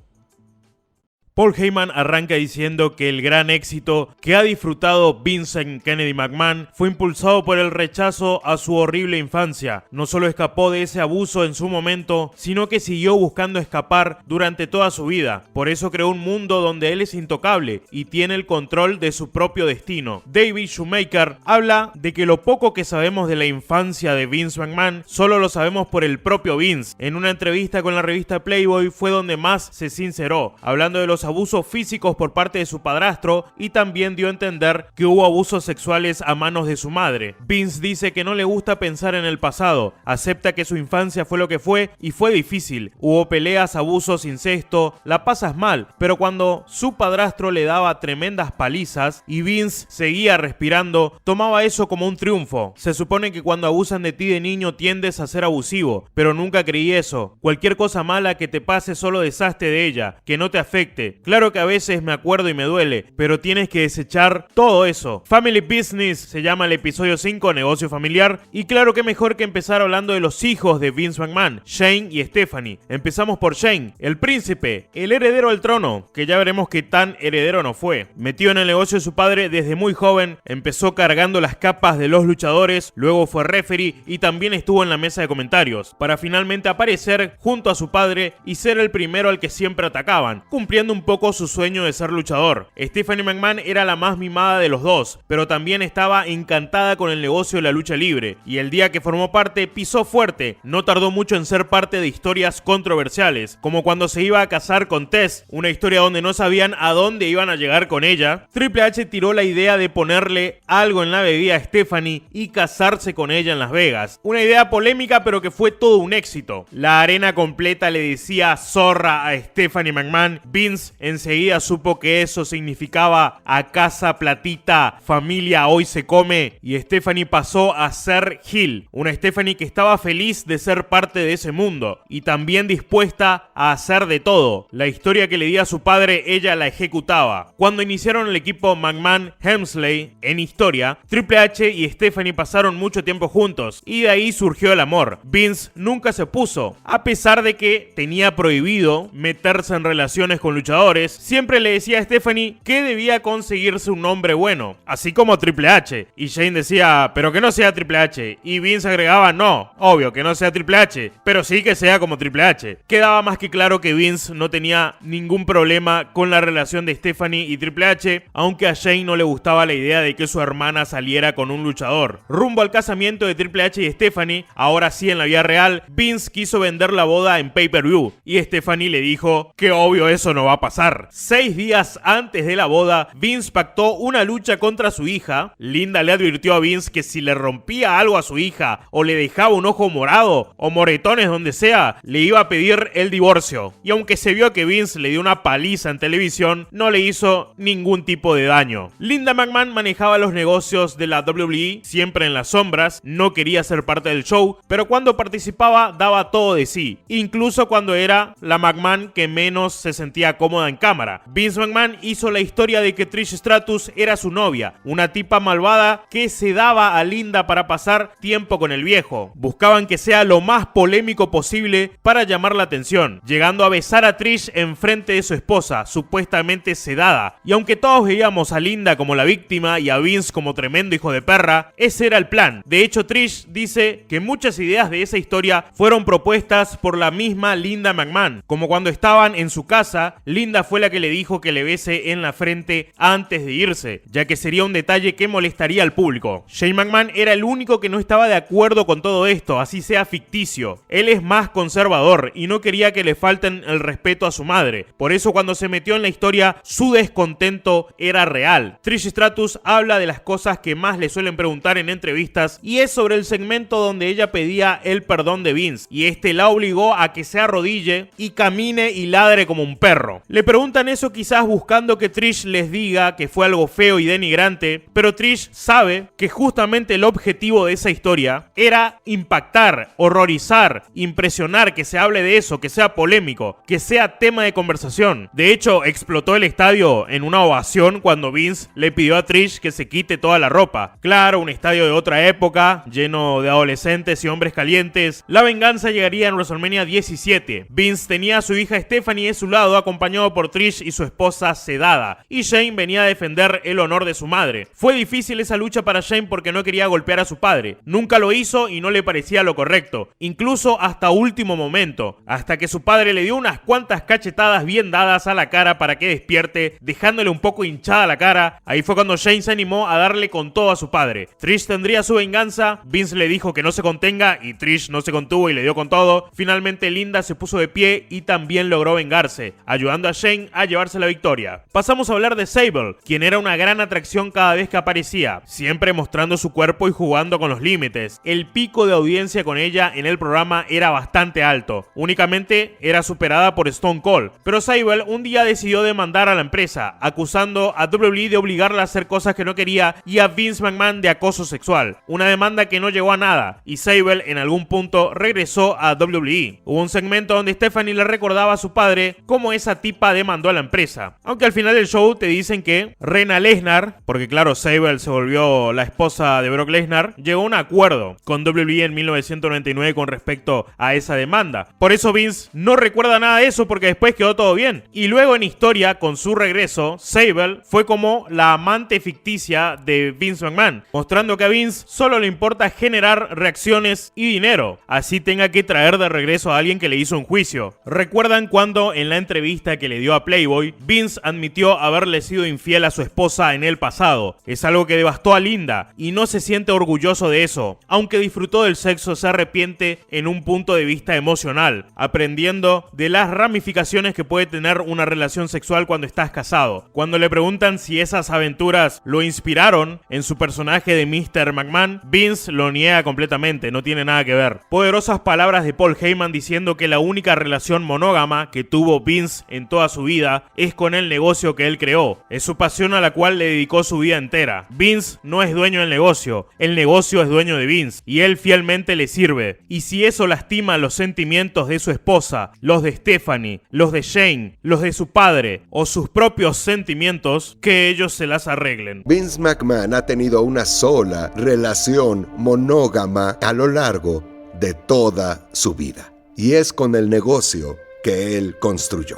A: Paul Heyman arranca diciendo que el gran éxito que ha disfrutado Vincent Kennedy McMahon fue impulsado por el rechazo a su horrible infancia. No solo escapó de ese abuso en su momento, sino que siguió buscando escapar durante toda su vida. Por eso creó un mundo donde él es intocable y tiene el control de su propio destino. David Shoemaker habla de que lo poco que sabemos de la infancia de Vince McMahon solo lo sabemos por el propio Vince. En una entrevista con la revista Playboy fue donde más se sinceró, hablando de los abusos físicos por parte de su padrastro, y también dio a entender que hubo abusos sexuales a manos de su madre. Vince dice que no le gusta pensar en el pasado, acepta que su infancia fue lo que fue y fue difícil. Hubo peleas, abusos, incesto, la pasas mal, pero cuando su padrastro le daba tremendas palizas y Vince seguía respirando, tomaba eso como un triunfo. Se supone que cuando abusan de ti de niño tiendes a ser abusivo, pero nunca creí eso. Cualquier cosa mala que te pase solo deshazte de ella, que no te afecte. Claro que a veces me acuerdo y me duele, pero tienes que desechar todo eso. Family Business se llama el episodio 5, negocio familiar, y claro que mejor que empezar hablando de los hijos de Vince McMahon, Shane y Stephanie. Empezamos por Shane, el príncipe, el heredero al trono, que ya veremos qué tan heredero no fue. Metido en el negocio de su padre desde muy joven, empezó cargando las capas de los luchadores, luego fue referee y también estuvo en la mesa de comentarios, para finalmente aparecer junto a su padre y ser el primero al que siempre atacaban, cumpliendo un poco su sueño de ser luchador. Stephanie McMahon era la más mimada de los dos, pero también estaba encantada con el negocio de la lucha libre, y el día que formó parte pisó fuerte. No tardó mucho en ser parte de historias controversiales, como cuando se iba a casar con Tess, una historia donde no sabían a dónde iban a llegar con ella. Triple H tiró la idea de ponerle algo en la bebida a Stephanie y casarse con ella en Las Vegas. Una idea polémica, pero que fue todo un éxito. La arena completa le decía zorra a Stephanie McMahon. Vince Vince enseguida supo que eso significaba a casa platita, familia hoy se come, y Stephanie pasó a ser Hill, una Stephanie que estaba feliz de ser parte de ese mundo y también dispuesta a hacer de todo. La historia que le di a su padre ella la ejecutaba. Cuando iniciaron el equipo McMahon-Helmsley en historia, Triple H y Stephanie pasaron mucho tiempo juntos y de ahí surgió el amor. Vince nunca se opuso, a pesar de que tenía prohibido meterse en relaciones con luchadores, siempre le decía a Stephanie que debía conseguirse un hombre bueno, así como Triple H, y Shane decía, pero que no sea Triple H, y Vince agregaba, no, obvio que no sea Triple H, pero sí que sea como Triple H. Quedaba más que claro que Vince no tenía ningún problema con la relación de Stephanie y Triple H, aunque a Shane no le gustaba la idea de que su hermana saliera con un luchador. Rumbo al casamiento de Triple H y Stephanie, ahora sí en la vida real, Vince quiso vender la boda en pay-per-view, y Stephanie le dijo que obvio eso no va a pasar. 6 días antes de la boda, Vince pactó una lucha contra su hija. Linda le advirtió a Vince que si le rompía algo a su hija, o le dejaba un ojo morado, o moretones donde sea, le iba a pedir el divorcio. Y aunque se vio que Vince le dio una paliza en televisión, no le hizo ningún tipo de daño. Linda McMahon manejaba los negocios de la WWE, siempre en las sombras, no quería ser parte del show, pero cuando participaba daba todo de sí, incluso cuando era la McMahon que menos se sentía cómoda en cámara. Vince McMahon hizo la historia de que Trish Stratus era su novia, una tipa malvada que se daba a Linda para pasar tiempo con el viejo. Buscaban que sea lo más polémico posible para llamar la atención, llegando a besar a Trish en frente de su esposa, supuestamente sedada. Y aunque todos veíamos a Linda como la víctima y a Vince como tremendo hijo de perra, ese era el plan. De hecho, Trish dice que muchas ideas de esa historia fueron propuestas por la misma Linda McMahon, como cuando estaban en su casa, Linda fue la que le dijo que le bese en la frente antes de irse, ya que sería un detalle que molestaría al público. Shane McMahon era el único que no estaba de acuerdo con todo esto, así sea ficticio. Él es más conservador y no quería que le falten el respeto a su madre. Por eso cuando se metió en la historia, su descontento era real. Trish Stratus habla de las cosas que más le suelen preguntar en entrevistas y es sobre el segmento donde ella pedía el perdón de Vince y este la obligó a que se arrodille y camine y ladre como un perro. Le preguntan eso quizás buscando que Trish les diga que fue algo feo y denigrante, pero Trish sabe que justamente el objetivo de esa historia era impactar, horrorizar, impresionar, que se hable de eso, que sea polémico, que sea tema de conversación. De hecho, explotó el estadio en una ovación cuando Vince le pidió a Trish que se quite toda la ropa. Claro, un estadio de otra época, lleno de adolescentes y hombres calientes. La venganza llegaría en WrestleMania 17. Vince tenía a su hija Stephanie de su lado, acompañado por Trish y su esposa sedada, y Shane venía a defender el honor de su madre. Fue difícil esa lucha para Shane porque no quería golpear a su padre. Nunca lo hizo y no le parecía lo correcto, incluso hasta último momento, hasta que su padre le dio unas cuantas cachetadas bien dadas a la cara para que despierte, dejándole un poco hinchada la cara. Ahí fue cuando Shane se animó a darle con todo a su padre. Trish tendría su venganza, Vince le dijo que no se contenga y Trish no se contuvo y le dio con todo. Finalmente Linda se puso de pie y también logró vengarse, ayudando a Shane a llevarse la victoria. Pasamos a hablar de Sable, quien era una gran atracción cada vez que aparecía, siempre mostrando su cuerpo y jugando con los límites. El pico de audiencia con ella en el programa era bastante alto, únicamente era superada por Stone Cold, pero Sable un día decidió demandar a la empresa, acusando a WWE de obligarla a hacer cosas que no quería y a Vince McMahon de acoso sexual, una demanda que no llegó a nada, y Sable en algún punto regresó a WWE. Hubo un segmento donde Stephanie le recordaba a su padre cómo esa tipa demandó a la empresa, aunque al final del show te dicen que Reina Lesnar, porque claro, Sable se volvió la esposa de Brock Lesnar, llegó a un acuerdo con WWE en 1999 con respecto a esa demanda. Por eso Vince no recuerda nada de eso porque después quedó todo bien. Y luego en historia, con su regreso, Sable fue como la amante ficticia de Vince McMahon, mostrando que a Vince solo le importa generar reacciones y dinero, así tenga que traer de regreso a alguien que le hizo un juicio. ¿Recuerdan cuando en la entrevista que le dio a Playboy, Vince admitió haberle sido infiel a su esposa en el pasado? Es algo que devastó a Linda y no se siente orgulloso de eso. Aunque disfrutó del sexo, se arrepiente en un punto de vista emocional, aprendiendo de las ramificaciones que puede tener una relación sexual cuando estás casado. Cuando le preguntan si esas aventuras lo inspiraron en su personaje de Mr. McMahon, Vince lo niega completamente, no tiene nada que ver. Poderosas palabras de Paul Heyman diciendo que la única relación monógama que tuvo Vince en toda toda su vida es con el negocio que él creó. Es su pasión a la cual le dedicó su vida entera. Vince no es dueño del negocio, el negocio es dueño de Vince y él fielmente le sirve. Y si eso lastima los sentimientos de su esposa, los de Stephanie, los de Shane, los de su padre o sus propios sentimientos, que ellos se las arreglen.
E: Vince McMahon ha tenido una sola relación monógama a lo largo de toda su vida, y es con el negocio que él construyó.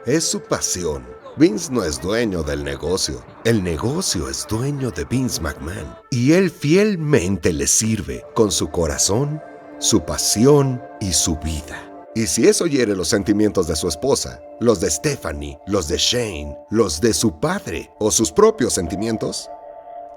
E: Es su pasión. Vince no es dueño del negocio. El negocio es dueño de Vince McMahon. Y él fielmente le sirve con su corazón, su pasión y su vida. Y si eso hiere los sentimientos de su esposa, los de Stephanie, los de Shane, los de su padre o sus propios sentimientos,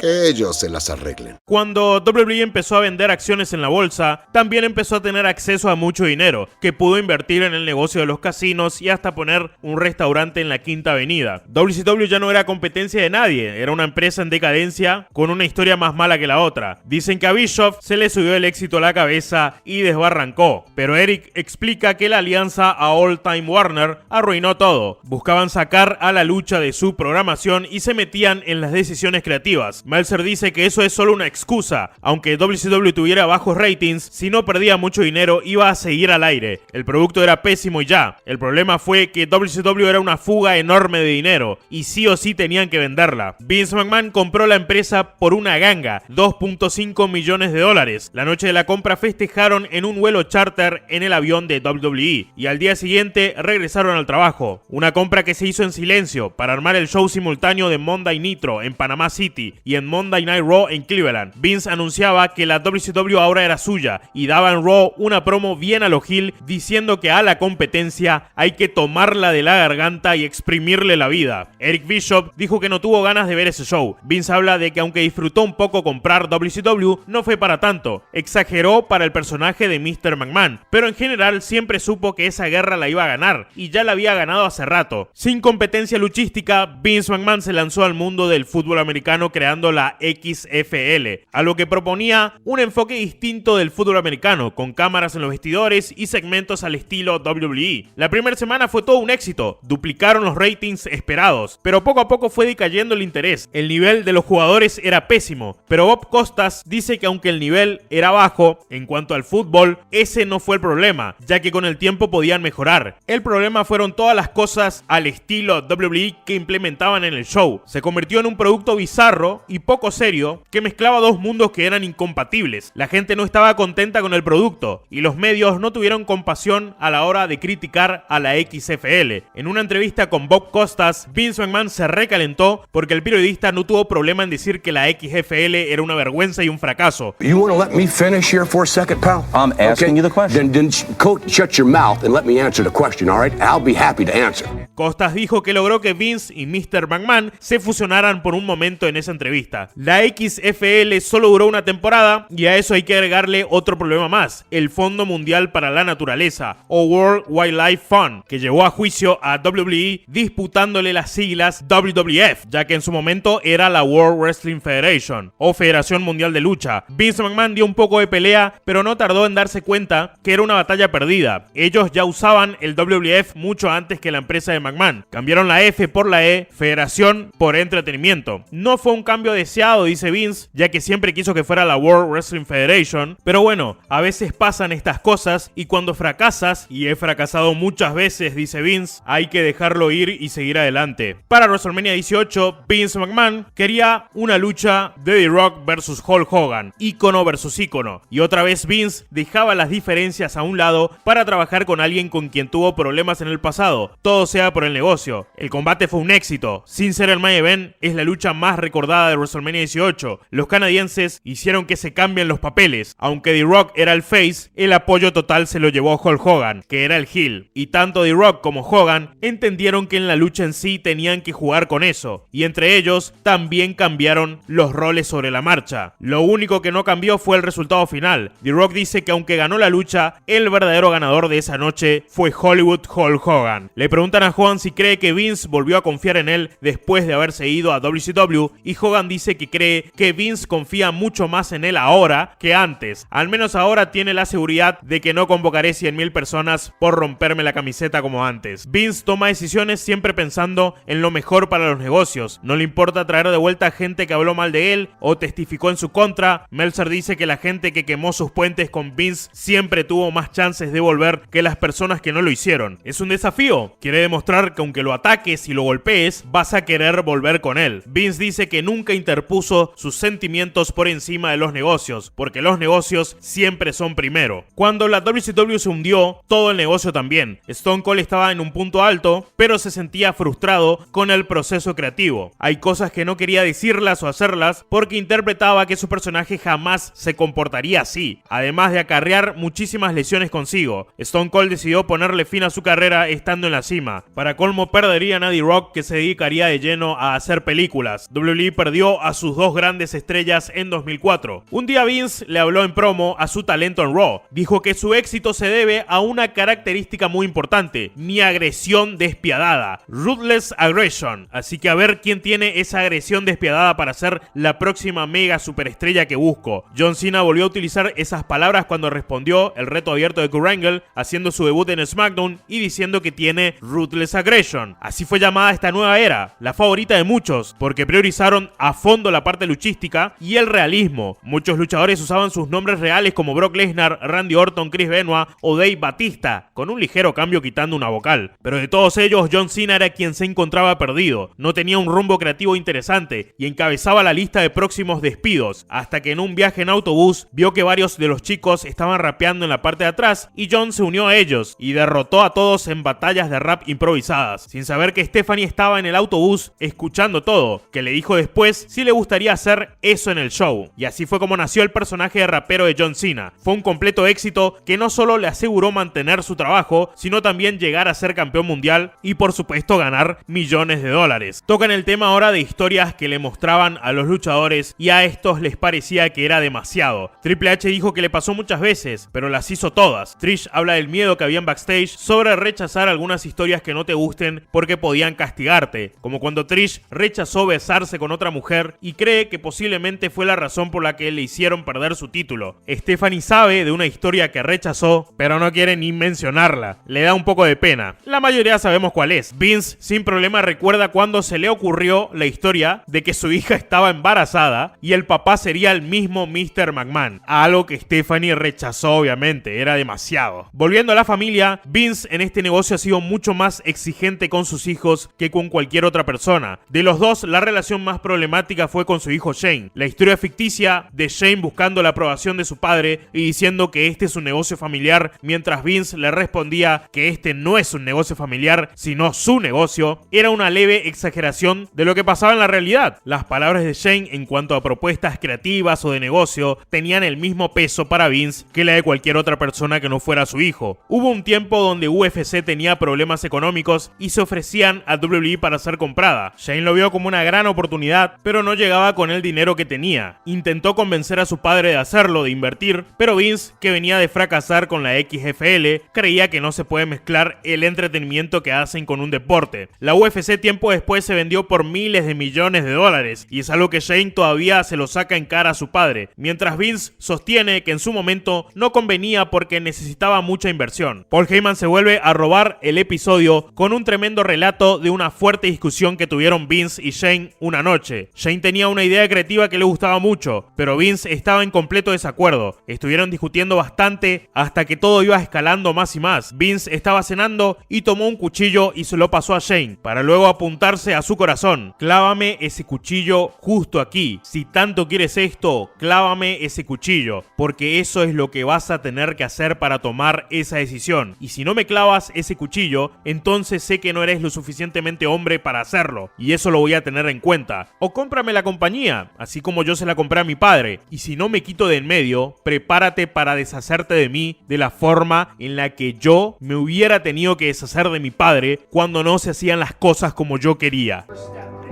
E: que ellos se las arreglen.
A: Cuando WWE empezó a vender acciones en la bolsa, también empezó a tener acceso a mucho dinero, que pudo invertir en el negocio de los casinos y hasta poner un restaurante en la Quinta Avenida. WCW ya no era competencia de nadie, era una empresa en decadencia con una historia más mala que la otra. Dicen que a Bischoff se le subió el éxito a la cabeza y desbarrancó, pero Eric explica que la alianza a All Time Warner arruinó todo. Buscaban sacar a la lucha de su programación y se metían en las decisiones creativas. Meltzer dice que eso es solo una excusa. Aunque WCW tuviera bajos ratings, si no perdía mucho dinero iba a seguir al aire. El producto era pésimo y ya. El problema fue que WCW era una fuga enorme de dinero y sí o sí tenían que venderla. Vince McMahon compró la empresa por una ganga, $2.5 millones. La noche de la compra festejaron en un vuelo charter en el avión de WWE y al día siguiente regresaron al trabajo. Una compra que se hizo en silencio para armar el show simultáneo de Monday Nitro en Panama City y en Monday Night Raw en Cleveland. Vince anunciaba que la WCW ahora era suya y daba en Raw una promo bien a lo Gil diciendo que a la competencia hay que tomarla de la garganta y exprimirle la vida. Eric Bischoff dijo que no tuvo ganas de ver ese show. Vince habla de que aunque disfrutó un poco comprar WCW, no fue para tanto. Exageró para el personaje de Mr. McMahon, pero en general siempre supo que esa guerra la iba a ganar y ya la había ganado hace rato. Sin competencia luchística, Vince McMahon se lanzó al mundo del fútbol americano creando la XFL, a lo que proponía un enfoque distinto del fútbol americano, con cámaras en los vestidores y segmentos al estilo WWE. La primera semana fue todo un éxito, duplicaron los ratings esperados, pero poco a poco fue decayendo el interés. El nivel de los jugadores era pésimo, pero Bob Costas dice que aunque el nivel era bajo en cuanto al fútbol, ese no fue el problema, ya que con el tiempo podían mejorar. El problema fueron todas las cosas al estilo WWE que implementaban en el show. Se convirtió en un producto bizarro y poco serio que mezclaba dos mundos que eran incompatibles. La gente no estaba contenta con el producto y los medios no tuvieron compasión a la hora de criticar a la XFL. En una entrevista con Bob Costas, Vince McMahon se recalentó porque el periodista no tuvo problema en decir que la XFL era una vergüenza y un fracaso.
D: You want to let me finish here for a second, pal?
F: I'm asking you the question.
D: Then shut your mouth and let me answer the question, all right? I'll be happy to answer.
A: Costas dijo que logró que Vince y Mr. McMahon se fusionaran por un momento en esa entrevista. La XFL solo duró una temporada y a eso hay que agregarle otro problema más, el Fondo Mundial para la Naturaleza, o World Wildlife Fund, que llevó a juicio a WWE disputándole las siglas WWF, ya que en su momento era la World Wrestling Federation, o Federación Mundial de Lucha. Vince McMahon dio un poco de pelea, pero no tardó en darse cuenta que era una batalla perdida. Ellos ya usaban el WWF mucho antes que la empresa de McMahon. Cambiaron la F por la E, Federación por entretenimiento. No fue un cambio deseado, dice Vince, ya que siempre quiso que fuera la World Wrestling Federation, pero bueno, a veces pasan estas cosas y cuando fracasas, y he fracasado muchas veces, dice Vince, hay que dejarlo ir y seguir adelante. Para WrestleMania 18, Vince McMahon quería una lucha de The Rock versus Hulk Hogan, ícono versus ícono, y otra vez Vince dejaba las diferencias a un lado para trabajar con alguien con quien tuvo problemas en el pasado, todo sea por el negocio. El combate fue un éxito, sin ser el main event, es la lucha más recordada de WrestleMania 18. Los canadienses hicieron que se cambien los papeles. Aunque The Rock era el face, el apoyo total se lo llevó Hulk Hogan, que era el heel. Y tanto The Rock como Hogan entendieron que en la lucha en sí tenían que jugar con eso. Y entre ellos también cambiaron los roles sobre la marcha. Lo único que no cambió fue el resultado final. The Rock dice que aunque ganó la lucha, el verdadero ganador de esa noche fue Hollywood Hulk Hogan. Le preguntan a Hogan si cree que Vince volvió a confiar en él después de haberse ido a WCW y Hogan dice que cree que Vince confía mucho más en él ahora que antes. Al menos ahora tiene la seguridad de que no convocaré 100.000 personas por romperme la camiseta como antes. Vince toma decisiones siempre pensando en lo mejor para los negocios. No le importa traer de vuelta a gente que habló mal de él o testificó en su contra. Meltzer dice que la gente que quemó sus puentes con Vince siempre tuvo más chances de volver que las personas que no lo hicieron. Es un desafío. Quiere demostrar que aunque lo ataques y lo golpees, vas a querer volver con él. Vince dice que nunca interpuso sus sentimientos por encima de los negocios, porque los negocios siempre son primero. Cuando la WCW se hundió, todo el negocio también. Stone Cold estaba en un punto alto, pero se sentía frustrado con el proceso creativo. Hay cosas que no quería decirlas o hacerlas porque interpretaba que su personaje jamás se comportaría así, además de acarrear muchísimas lesiones consigo. Stone Cold decidió ponerle fin a su carrera estando en la cima. Para colmo, perderían a Eddie Rock, que se dedicaría de lleno a hacer películas. WWE perdió a sus dos grandes estrellas en 2004. Un día Vince le habló en promo a su talento en Raw. Dijo que su éxito se debe a una característica muy importante: mi agresión despiadada, ruthless aggression. Así que a ver quién tiene esa agresión despiadada para ser la próxima mega superestrella que busco. John Cena volvió a utilizar esas palabras cuando respondió el reto abierto de Kurt Angle, haciendo su debut en SmackDown y diciendo que tiene ruthless aggression. Así fue llamada esta nueva era, la favorita de muchos, porque priorizaron a fondo la parte luchística y el realismo. Muchos luchadores usaban sus nombres reales como Brock Lesnar, Randy Orton, Chris Benoit o Dave Batista, con un ligero cambio quitando una vocal. Pero de todos ellos, John Cena era quien se encontraba perdido. No tenía un rumbo creativo interesante y encabezaba la lista de próximos despidos, hasta que en un viaje en autobús vio que varios de los chicos estaban rapeando en la parte de atrás y John se unió a ellos y derrotó a todos en batallas de rap improvisadas, sin saber que Stephanie estaba en el autobús escuchando todo, que le dijo después si le gustaría hacer eso en el show. Y así fue como nació el personaje de rapero de John Cena. Fue un completo éxito que no solo le aseguró mantener su trabajo, sino también llegar a ser campeón mundial y por supuesto ganar millones de dólares. Tocan el tema ahora de historias que le mostraban a los luchadores y a estos les parecía que era demasiado. Triple H dijo que le pasó muchas veces, pero las hizo todas. Trish habla del miedo que había en backstage sobre rechazar algunas historias que no te gusten porque podían castigarte, como cuando Trish rechazó besarse con otra mujer y cree que posiblemente fue la razón por la que le hicieron perder su título. Stephanie sabe de una historia que rechazó, pero no quiere ni mencionarla. Le da un poco de pena. La mayoría sabemos cuál es. Vince sin problema recuerda cuando se le ocurrió la historia de que su hija estaba embarazada y el papá sería el mismo Mr. McMahon, algo que Stephanie rechazó obviamente, era demasiado. Volviendo a la familia, Vince en este negocio ha sido mucho más exigente con sus hijos que con cualquier otra persona. De los dos, la relación más problemática fue con su hijo Shane. La historia ficticia de Shane buscando la aprobación de su padre y diciendo que este es un negocio familiar, mientras Vince le respondía que este no es un negocio familiar, sino su negocio, era una leve exageración de lo que pasaba en la realidad. Las palabras de Shane en cuanto a propuestas creativas o de negocio tenían el mismo peso para Vince que la de cualquier otra persona que no fuera su hijo. Hubo un tiempo donde UFC tenía problemas económicos y se ofrecían a WWE para ser comprada. Shane lo vio como una gran oportunidad, pero no llegaba con el dinero que tenía. Intentó convencer a su padre de hacerlo, de invertir, pero Vince, que venía de fracasar con la XFL, creía que no se puede mezclar el entretenimiento que hacen con un deporte. La UFC tiempo después se vendió por miles de millones de dólares y es algo que Shane todavía se lo saca en cara a su padre, mientras Vince sostiene que en su momento no convenía porque necesitaba mucha inversión. Paul Heyman se vuelve a robar el episodio con un tremendo relato de una fuerte discusión que tuvieron Vince y Shane una noche. Shane tenía una idea creativa que le gustaba mucho, pero Vince estaba en completo desacuerdo. Estuvieron discutiendo bastante hasta que todo iba escalando más y más. Vince estaba cenando y tomó un cuchillo y se lo pasó a Shane, para luego apuntarse a su corazón. Clávame ese cuchillo justo aquí. Si tanto quieres esto, clávame ese cuchillo, porque eso es lo que vas a tener que hacer para tomar esa decisión. Y si no me clavas ese cuchillo, entonces sé que no eres lo suficientemente hombre para hacerlo, y eso lo voy a tener en cuenta. O cómprame la compañía, así como yo se la compré a mi padre. Y si no me quito de en medio, prepárate para deshacerte de mí de la forma en la que yo me hubiera tenido que deshacer de mi padre cuando no se hacían las cosas como yo quería.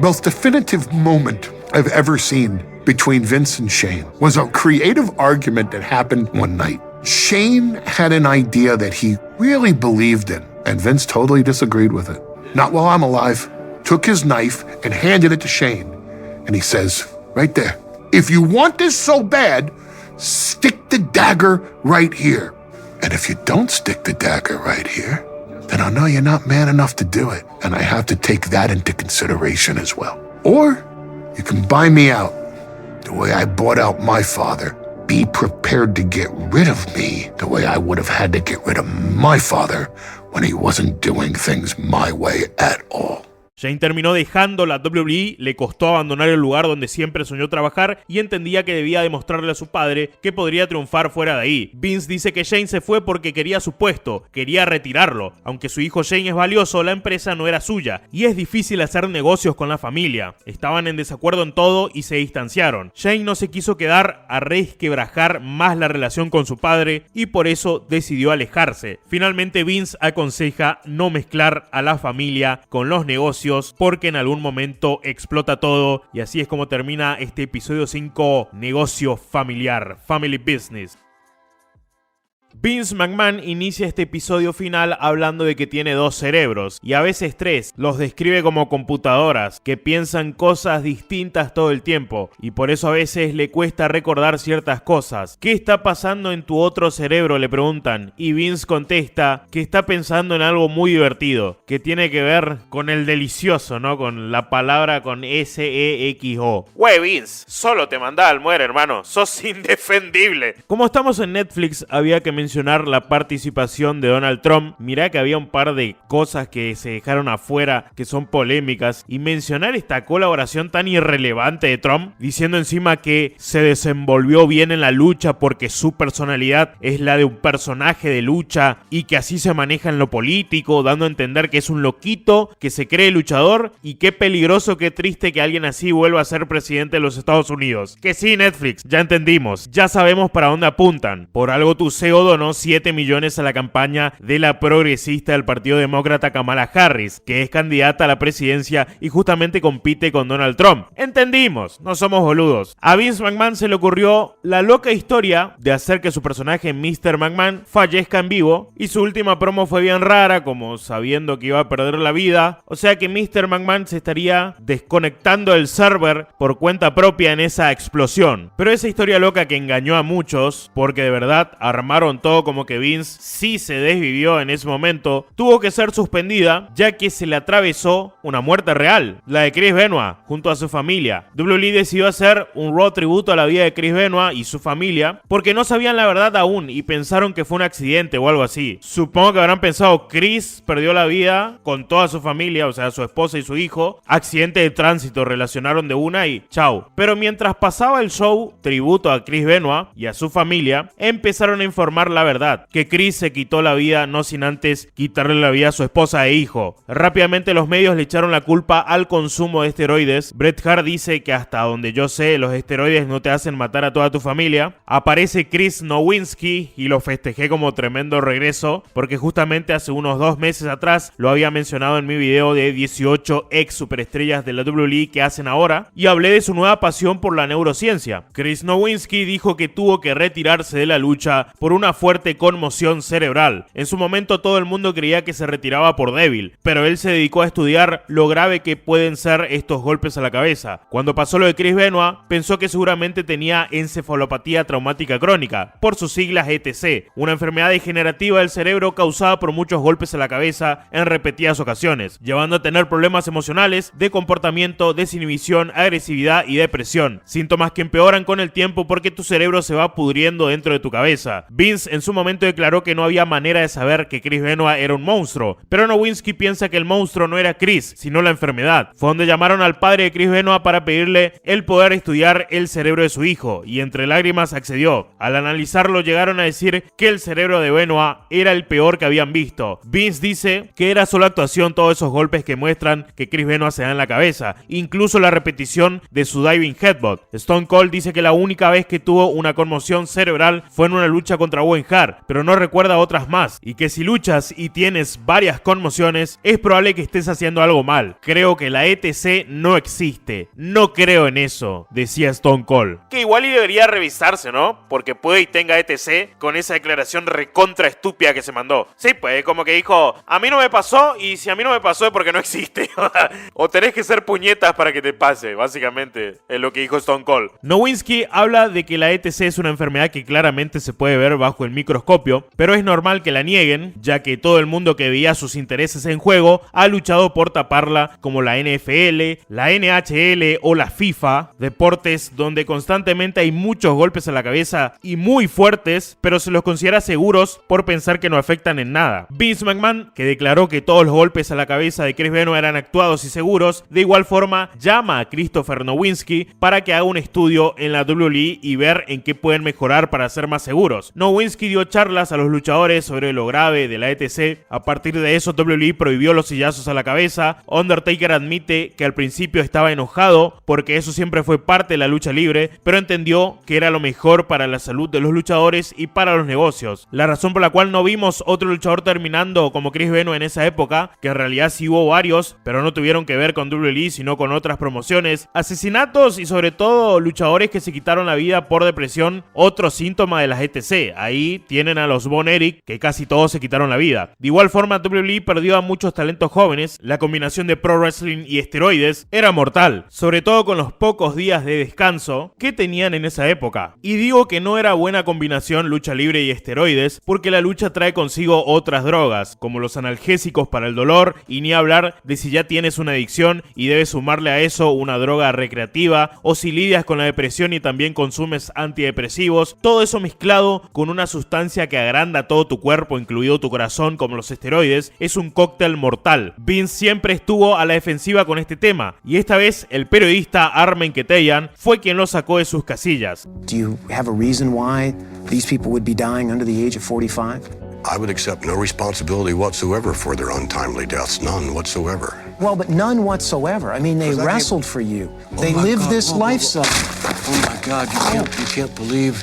F: Most definitive moment I've ever seen between Vince and Shane was a creative argument that happened one night. Shane had an idea that he really believed in, and Vince totally disagreed with it. Not while I'm alive. Took his knife and handed it to Shane, and he says, right there. If you want this so bad, stick the dagger right here. And if you don't stick the dagger right here, then I'll know you're not man enough to do it. And I have to take that into consideration as well. Or you can buy me out the way I bought out my father. Be prepared to get rid of me the way I would have had to get rid of my father when he wasn't doing things my way at all.
A: Shane terminó dejando la WWE, le costó abandonar el lugar donde siempre soñó trabajar y entendía que debía demostrarle a su padre que podría triunfar fuera de ahí. Vince dice que Shane se fue porque quería su puesto, quería retirarlo. Aunque su hijo Shane es valioso, la empresa no era suya y es difícil hacer negocios con la familia. Estaban en desacuerdo en todo y se distanciaron. Shane no se quiso quedar a resquebrajar más la relación con su padre y por eso decidió alejarse. Finalmente Vince aconseja no mezclar a la familia con los negocios porque en algún momento explota todo y así es como termina este episodio 5, negocio familiar, family business. Vince McMahon inicia este episodio final hablando de que tiene 2 cerebros y a veces 3, los describe como computadoras que piensan cosas distintas todo el tiempo y por eso a veces le cuesta recordar ciertas cosas. ¿Qué está pasando en tu otro cerebro?, le preguntan y Vince contesta que está pensando en algo muy divertido que tiene que ver con el delicioso, ¿no? Con la palabra con S-E-X-O. Güey Vince, solo te mandaba al muere, hermano, sos indefendible. Como estamos en Netflix, había que mencionar la participación de Donald Trump. Mirá que había un par de cosas que se dejaron afuera que son polémicas y mencionar esta colaboración tan irrelevante de Trump diciendo encima que se desenvolvió bien en la lucha porque su personalidad es la de un personaje de lucha y que así se maneja en lo político, dando a entender que es un loquito que se cree luchador y qué peligroso, qué triste que alguien así vuelva a ser presidente de los Estados Unidos. Que sí, Netflix, ya entendimos, ya sabemos para dónde apuntan. Por algo tu CEO donó 7 millones a la campaña de la progresista del Partido Demócrata Kamala Harris, que es candidata a la presidencia y justamente compite con Donald Trump. Entendimos, no somos boludos. A Vince McMahon se le ocurrió la loca historia de hacer que su personaje Mr. McMahon fallezca en vivo y su última promo fue bien rara, como sabiendo que iba a perder la vida, o sea que Mr. McMahon se estaría desconectando del server por cuenta propia en esa explosión. Pero esa historia loca que engañó a muchos, porque de verdad armaron todo como que Vince sí se desvivió en ese momento, tuvo que ser suspendida ya que se le atravesó una muerte real, la de Chris Benoit, junto a su familia. WWE decidió hacer un Raw tributo a la vida de Chris Benoit y su familia porque no sabían la verdad aún y pensaron que fue un accidente o algo así. Supongo que habrán pensado Chris perdió la vida con toda su familia, o sea su esposa y su hijo, accidente de tránsito, relacionaron de una y chau. Pero mientras pasaba el show tributo a Chris Benoit y a su familia, empezaron a informar la verdad, que Chris se quitó la vida no sin antes quitarle la vida a su esposa e hijo. Rápidamente los medios le echaron la culpa al consumo de esteroides. Bret Hart dice que hasta donde yo sé los esteroides no te hacen matar a toda tu familia. Aparece Chris Nowinski y lo festejé como tremendo regreso porque justamente hace unos 2 meses atrás lo había mencionado en mi video de 18 ex superestrellas de la WWE que hacen ahora y hablé de su nueva pasión por la neurociencia. Chris Nowinski dijo que tuvo que retirarse de la lucha por una fuerte conmoción cerebral. En su momento todo el mundo creía que se retiraba por débil, pero él se dedicó a estudiar lo grave que pueden ser estos golpes a la cabeza. Cuando pasó lo de Chris Benoit, pensó que seguramente tenía encefalopatía traumática crónica, por sus siglas ETC, una enfermedad degenerativa del cerebro causada por muchos golpes a la cabeza en repetidas ocasiones, llevando a tener problemas emocionales, de comportamiento, desinhibición, agresividad y depresión, síntomas que empeoran con el tiempo porque tu cerebro se va pudriendo dentro de tu cabeza. Vince en su momento declaró que no había manera de saber que Chris Benoit era un monstruo, pero Nowinski piensa que el monstruo no era Chris, sino la enfermedad. Fue donde llamaron al padre de Chris Benoit para pedirle el poder estudiar el cerebro de su hijo, y entre lágrimas accedió. Al analizarlo llegaron a decir que el cerebro de Benoit era el peor que habían visto. Vince dice que era solo actuación todos esos golpes que muestran que Chris Benoit se da en la cabeza, incluso la repetición de su diving headbutt. Stone Cold dice que la única vez que tuvo una conmoción cerebral fue en una lucha contra Owen Owen Hart, pero no recuerda otras más, y que si luchas y tienes varias conmociones, es probable que estés haciendo algo mal. Creo que la ETC no existe. No creo en eso, decía Stone Cold. Que igual y debería revisarse, ¿no? Porque puede y tenga ETC con esa declaración recontra estúpida que se mandó. Sí, pues como que dijo, a mí no me pasó, y si a mí no me pasó es porque no existe. O tenés que ser puñetas para que te pase, básicamente, es lo que dijo Stone Cold. Nowinski habla de que la ETC es una enfermedad que claramente se puede ver bajo el microscopio, pero es normal que la nieguen, ya que todo el mundo que veía sus intereses en juego ha luchado por taparla, como la NFL, la NHL o la FIFA, deportes donde constantemente hay muchos golpes a la cabeza y muy fuertes, pero se los considera seguros por pensar que no afectan en nada. Vince McMahon, que declaró que todos los golpes a la cabeza de Chris Benoit eran actuados y seguros, de igual forma llama a Christopher Nowinski para que haga un estudio en la WWE y ver en qué pueden mejorar para ser más seguros. Nowinski dio charlas a los luchadores sobre lo grave de la ETC. A partir de eso, WWE prohibió los sillazos a la cabeza. Undertaker admite que al principio estaba enojado porque eso siempre fue parte de la lucha libre, pero entendió que era lo mejor para la salud de los luchadores y para los negocios. La razón por la cual no vimos otro luchador terminando como Chris Benoit en esa época, que en realidad sí hubo varios, pero no tuvieron que ver con WWE sino con otras promociones, asesinatos y sobre todo luchadores que se quitaron la vida por depresión, otro síntoma de las ETC. Ahí tienen a los Von Erich, que casi todos se quitaron la vida. De igual forma, WWE perdió a muchos talentos jóvenes. La combinación de pro wrestling y esteroides era mortal, sobre todo con los pocos días de descanso que tenían en esa época. Y digo que no era buena combinación lucha libre y esteroides, porque la lucha trae consigo otras drogas, como los analgésicos para el dolor, y ni hablar de si ya tienes una adicción y debes sumarle a eso una droga recreativa, o si lidias con la depresión y también consumes antidepresivos, todo eso mezclado con una sustancia que agranda todo tu cuerpo, incluido tu corazón, como los esteroides, es un cóctel mortal. Vince siempre estuvo a la defensiva con este tema, y esta vez el periodista Armen Keteyian fue quien lo sacó de sus casillas.
G: Do you have a reason why these people would be dying under the age of 45?
H: I would accept no responsibility whatsoever for their untimely deaths, none whatsoever.
G: Well, but none whatsoever. I mean, they wrestled for you. They lived this lifestyle.
H: Oh my God, you can't believe.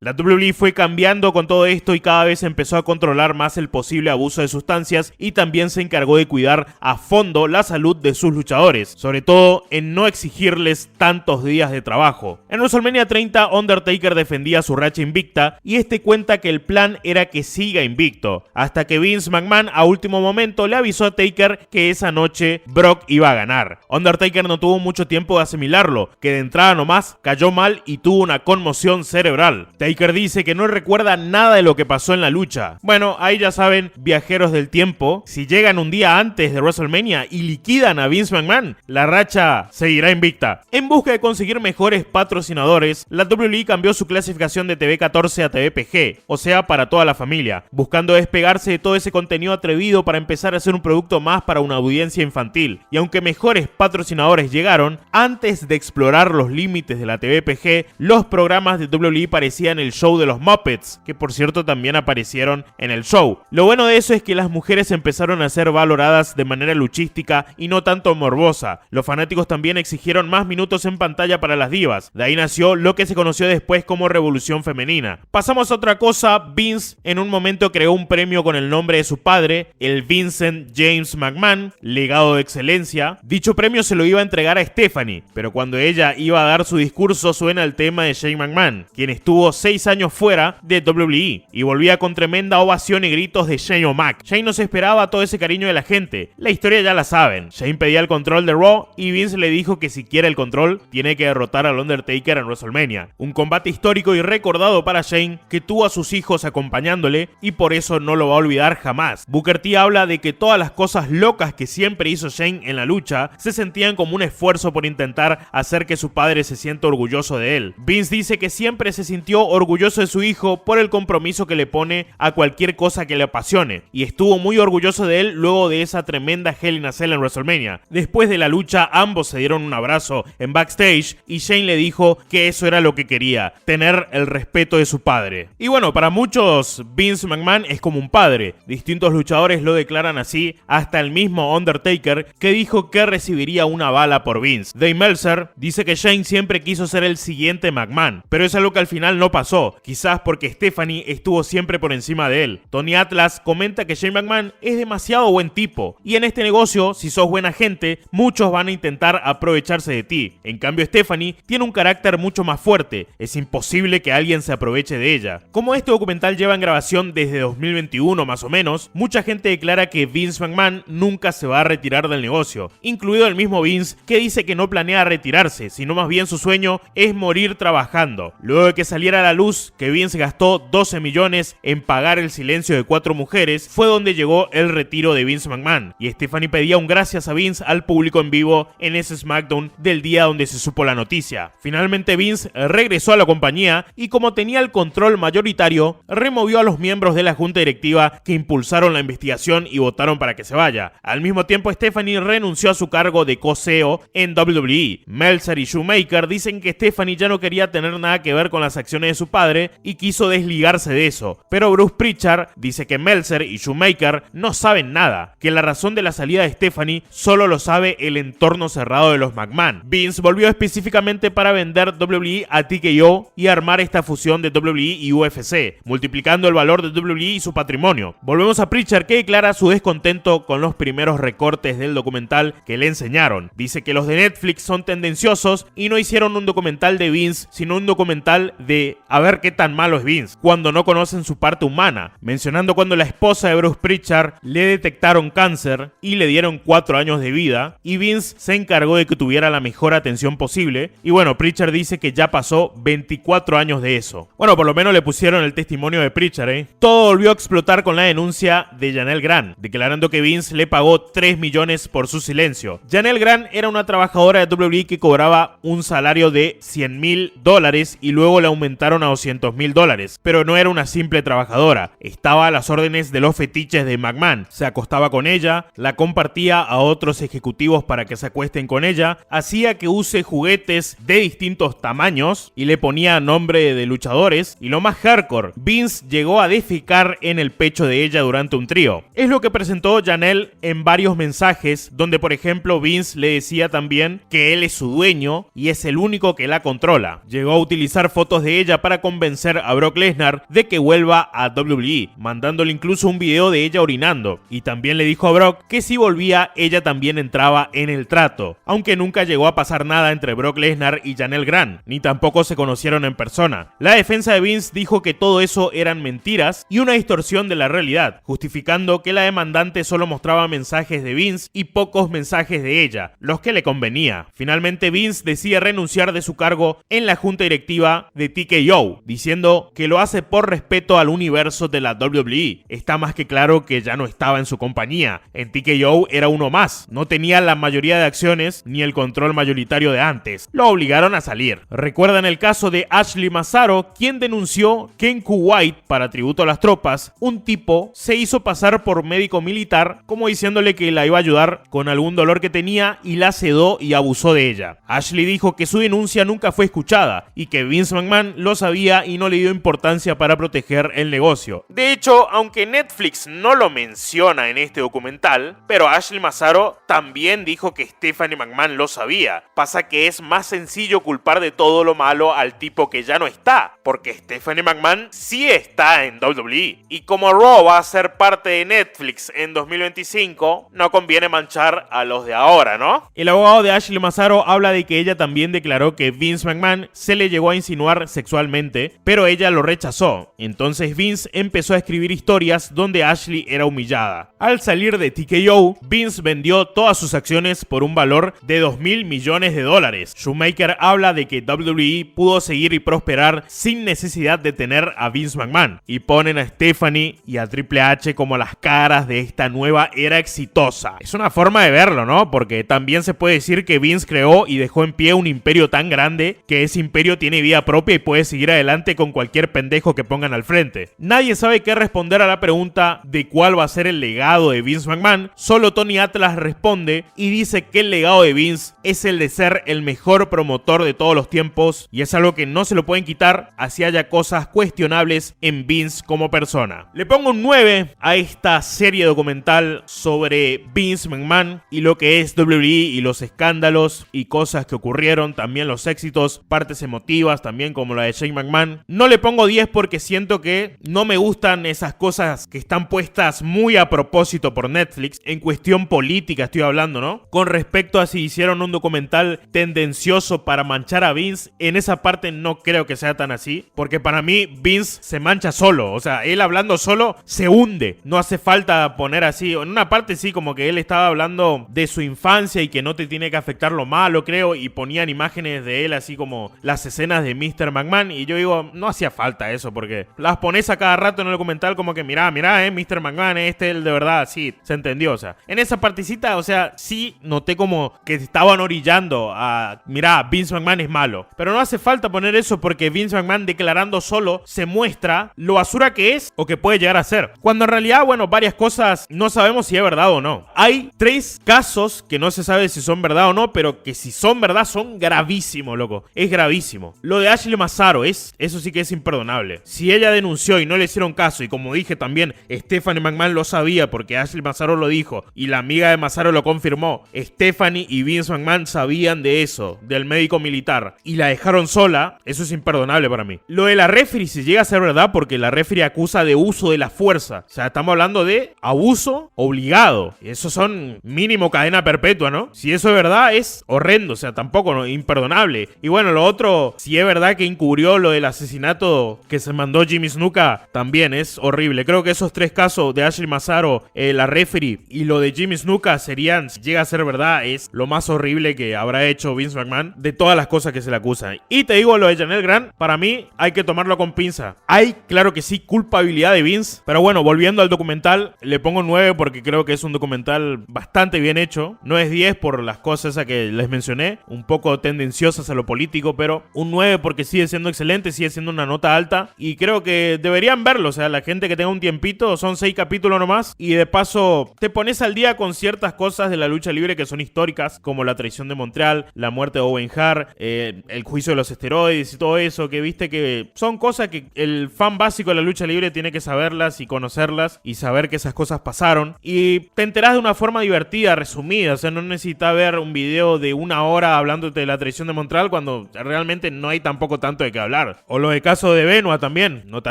A: La WWE fue cambiando con todo esto y cada vez empezó a controlar más el posible abuso de sustancias y también se encargó de cuidar a fondo la salud de sus luchadores, sobre todo en no exigirles tantos días de trabajo. En WrestleMania 30, Undertaker defendía su racha invicta y este cuenta que el plan era que siga invicto, hasta que Vince McMahon a último momento le avisó a Taker que esa noche Brock iba a ganar. Undertaker no tuvo mucho tiempo de asimilarlo, que de entrada nomás cayó mal y tuvo una conmoción cerebral. Taker dice que no recuerda nada de lo que pasó en la lucha. Bueno, ahí ya saben, viajeros del tiempo, si llegan un día antes de WrestleMania y liquidan a Vince McMahon, la racha seguirá invicta. En busca de conseguir mejores patrocinadores, la WWE cambió su clasificación de TV 14 a TVPG, o sea, para toda la familia, buscando despegarse de todo ese contenido atrevido para empezar a hacer un producto más para una audiencia infantil. Y aunque mejores patrocinadores llegaron, antes de explorar los límites de la TVPG, los programas de WWE parecían el show de los Muppets, que por cierto también aparecieron en el show. Lo bueno de eso es que las mujeres empezaron a ser valoradas de manera luchística y no tanto morbosa. Los fanáticos también exigieron más minutos en pantalla para las divas. De ahí nació lo que se conoció después como Revolución Femenina. Pasamos a otra cosa. Vince en un momento creó un premio con el nombre de su padre, el Vincent James McMahon, legado de excelencia. Dicho premio se lo iba a entregar a Stephanie, pero cuando ella iba a dar su discurso suena el tema de Shane McMahon, quien estuvo 6 años fuera de WWE y volvía con tremenda ovación y gritos de Shane O'Mac. Shane no se esperaba todo ese cariño de la gente. La historia ya la saben. Shane pedía el control de Raw y Vince le dijo que si quiere el control tiene que derrotar al Undertaker en WrestleMania. Un combate histórico y recordado para Shane, que tuvo a sus hijos acompañándole y por eso no lo va a olvidar jamás. Booker T habla de que todas las cosas locas que siempre hizo Shane en la lucha se sentían como un esfuerzo por intentar hacer que su padre se sienta orgulloso de él. Vince dice que siempre se sintió orgulloso de su hijo por el compromiso que le pone a cualquier cosa que le apasione, y estuvo muy orgulloso de él luego de esa tremenda Hell in a Cell en WrestleMania. Después de la lucha, ambos se dieron un abrazo en backstage y Shane le dijo que eso era lo que quería, tener el respeto de su padre. Y bueno, para muchos Vince McMahon es como un padre. Distintos luchadores lo declaran así, hasta el mismo Undertaker, que dijo que recibiría una bala por Vince. Dave Meltzer dice que Shane siempre quiso ser el siguiente McMahon, pero es algo que al final no pasó. pasó, quizás porque Stephanie estuvo siempre por encima de él. Tony Atlas comenta que Shane McMahon es demasiado buen tipo, y en este negocio, si sos buena gente, muchos van a intentar aprovecharse de ti. En cambio, Stephanie tiene un carácter mucho más fuerte, es imposible que alguien se aproveche de ella. Como este documental lleva en grabación desde 2021 más o menos, mucha gente declara que Vince McMahon nunca se va a retirar del negocio, incluido el mismo Vince, que dice que no planea retirarse, sino más bien su sueño es morir trabajando. Luego de que saliera a la luz que Vince gastó 12 millones en pagar el silencio de 4 mujeres, fue donde llegó el retiro de Vince McMahon, y Stephanie pedía un gracias a Vince al público en vivo en ese SmackDown del día donde se supo la noticia. Finalmente Vince regresó a la compañía y, como tenía el control mayoritario, removió a los miembros de la junta directiva que impulsaron la investigación y votaron para que se vaya. Al mismo tiempo, Stephanie renunció a su cargo de co-CEO en WWE. Meltzer y Shoemaker dicen que Stephanie ya no quería tener nada que ver con las acciones de su padre y quiso desligarse de eso, pero Bruce Pritchard dice que Meltzer y Shoemaker no saben nada, que la razón de la salida de Stephanie solo lo sabe el entorno cerrado de los McMahon. Vince volvió específicamente para vender WWE a TKO y armar esta fusión de WWE y UFC, multiplicando el valor de WWE y su patrimonio. Volvemos a Pritchard, que declara su descontento con los primeros recortes del documental que le enseñaron. Dice que los de Netflix son tendenciosos y no hicieron un documental de Vince, sino un documental de a ver qué tan malo es Vince, cuando no conocen su parte humana, mencionando cuando la esposa de Bruce Pritchard le detectaron cáncer y le dieron 4 años de vida, y Vince se encargó de que tuviera la mejor atención posible. Y bueno, Pritchard dice que ya pasó 24 años de eso. Bueno, por lo menos le pusieron el testimonio de Pritchard, Todo volvió a explotar con la denuncia de Janelle Grant, declarando que Vince le pagó 3 millones por su silencio. Janelle Grant era una trabajadora de WWE que cobraba un salario de $100,000 y luego le aumentaron a $200,000, pero no era una simple trabajadora, estaba a las órdenes de los fetiches de McMahon. Se acostaba con ella, la compartía a otros ejecutivos para que se acuesten con ella, hacía que use juguetes de distintos tamaños y le ponía nombre de luchadores, y lo más hardcore, Vince llegó a defecar en el pecho de ella durante un trío. Es lo que presentó Janelle en varios mensajes, donde por ejemplo Vince le decía también que él es su dueño y es el único que la controla. Llegó a utilizar fotos de ella para convencer a Brock Lesnar de que vuelva a WWE, mandándole incluso un video de ella orinando, y también le dijo a Brock que si volvía ella también entraba en el trato, aunque nunca llegó a pasar nada entre Brock Lesnar y Janelle Grant, ni tampoco se conocieron en persona. La defensa de Vince dijo que todo eso eran mentiras y una distorsión de la realidad, justificando que la demandante solo mostraba mensajes de Vince y pocos mensajes de ella, los que le convenía. Finalmente Vince decide renunciar de su cargo en la junta directiva de TKO, diciendo que lo hace por respeto al universo de la WWE. Está más que claro que ya no estaba en su compañía. En TKO era uno más, no tenía la mayoría de acciones ni el control mayoritario de antes. Lo obligaron a salir. ¿Recuerdan el caso de Ashley Massaro, quien denunció que en Kuwait, para tributo a las tropas, un tipo se hizo pasar por médico militar, como diciéndole que la iba a ayudar con algún dolor que tenía, y la sedó y abusó de ella? Ashley dijo que su denuncia nunca fue escuchada y que Vince McMahon lo sabía y no le dio importancia para proteger el negocio. De hecho, aunque Netflix no lo menciona en este documental, pero Ashley Massaro también dijo que Stephanie McMahon lo sabía. Pasa que es más sencillo culpar de todo lo malo al tipo que ya no está, porque Stephanie McMahon sí está en WWE, y como Raw va a ser parte de Netflix en 2025, no conviene manchar a los de ahora, ¿no? El abogado de Ashley Massaro habla de que ella también declaró que Vince McMahon se le llegó a insinuar sexualmente, pero ella lo rechazó. Entonces Vince empezó a escribir historias donde Ashley era humillada. Al salir de TKO, Vince vendió todas sus acciones por un valor de $2,000 millones. Shoemaker habla de que WWE pudo seguir y prosperar sin necesidad de tener a Vince McMahon, y ponen a Stephanie y a Triple H como las caras de esta nueva era exitosa. Es una forma de verlo, ¿no? Porque también se puede decir que Vince creó y dejó en pie un imperio tan grande que ese imperio tiene vida propia y puede seguir adelante con cualquier pendejo que pongan al frente. Nadie sabe qué responder a la pregunta de cuál va a ser el legado de Vince McMahon. Solo Tony Atlas responde y dice que el legado de Vince es el de ser el mejor promotor de todos los tiempos, y es algo que no se lo pueden quitar así haya cosas cuestionables en Vince como persona. Le pongo un 9 a esta serie documental sobre Vince McMahon y lo que es WWE y los escándalos y cosas que ocurrieron, también los éxitos, partes emotivas también como la de Shane Stephanie McMahon. No le pongo 10 porque siento que no me gustan esas cosas que están puestas muy a propósito por Netflix, en cuestión política estoy hablando, ¿no? Con respecto a si hicieron un documental tendencioso para manchar a Vince, en esa parte no creo que sea tan así, porque para mí Vince se mancha solo, o sea, él hablando solo se hunde, no hace falta poner así, en una parte sí, como que él estaba hablando de su infancia y que no te tiene que afectar lo malo, creo, y ponían imágenes de él así como las escenas de Mr. McMahon, y yo digo, no hacía falta eso, porque las pones a cada rato en el documental como que mirá, Mr. McMahon, el de verdad, sí, se entendió, o sea, en esa partecita, o sea, sí noté como que estaban orillando a, mirá, Vince McMahon es malo, pero no hace falta poner eso porque Vince McMahon declarando solo se muestra lo basura que es o que puede llegar a ser, cuando en realidad, bueno, varias cosas no sabemos si es verdad o no. Hay 3 casos que no se sabe si son verdad o no, pero que si son verdad son gravísimos, loco, es gravísimo. Lo de Ashley Massaro, eso sí que es imperdonable. Si ella denunció y no le hicieron caso, y como dije también, Stephanie McMahon lo sabía porque Ashley Massaro lo dijo y la amiga de Massaro lo confirmó, Stephanie y Vince McMahon sabían de eso, del médico militar, y la dejaron sola, eso es imperdonable para mí. Lo de la referee si llega a ser verdad porque la referee acusa de uso de la fuerza, o sea, estamos hablando de abuso obligado, y eso son mínimo cadena perpetua, ¿no? Si eso es verdad es horrendo, o sea, tampoco, ¿no? Imperdonable. Y bueno, lo otro, si es verdad que encubrió lo del asesinato que se mandó Jimmy Snuka, también es horrible. Creo que esos 3 casos de Ashley Massaro, la referee y lo de Jimmy Snuka serían, si llega a ser verdad, es lo más horrible que habrá hecho Vince McMahon de todas las cosas que se le acusan. Y te digo, lo de Janelle Grant, para mí hay que tomarlo con pinza. Hay, claro que sí, culpabilidad de Vince, pero bueno, volviendo al documental, le pongo 9 porque creo que es un documental bastante bien hecho. No es 10 por las cosas esas que les mencioné, un poco tendenciosas a lo político, pero un 9 porque sigue siendo excelente, sigue siendo una nota alta y creo que deberían verlo, o sea, la gente que tenga un tiempito, son 6 capítulos nomás y de paso te pones al día con ciertas cosas de la lucha libre que son históricas, como la traición de Montreal, la muerte de Owen Hart, el juicio de los esteroides y todo eso, que viste que son cosas que el fan básico de la lucha libre tiene que saberlas y conocerlas y saber que esas cosas pasaron y te enterás de una forma divertida, resumida, o sea, no necesitas ver un video de 1 hora hablándote de la traición de Montreal cuando realmente no hay tampoco tanto de qué hablar. O lo de caso de Benoit también, no te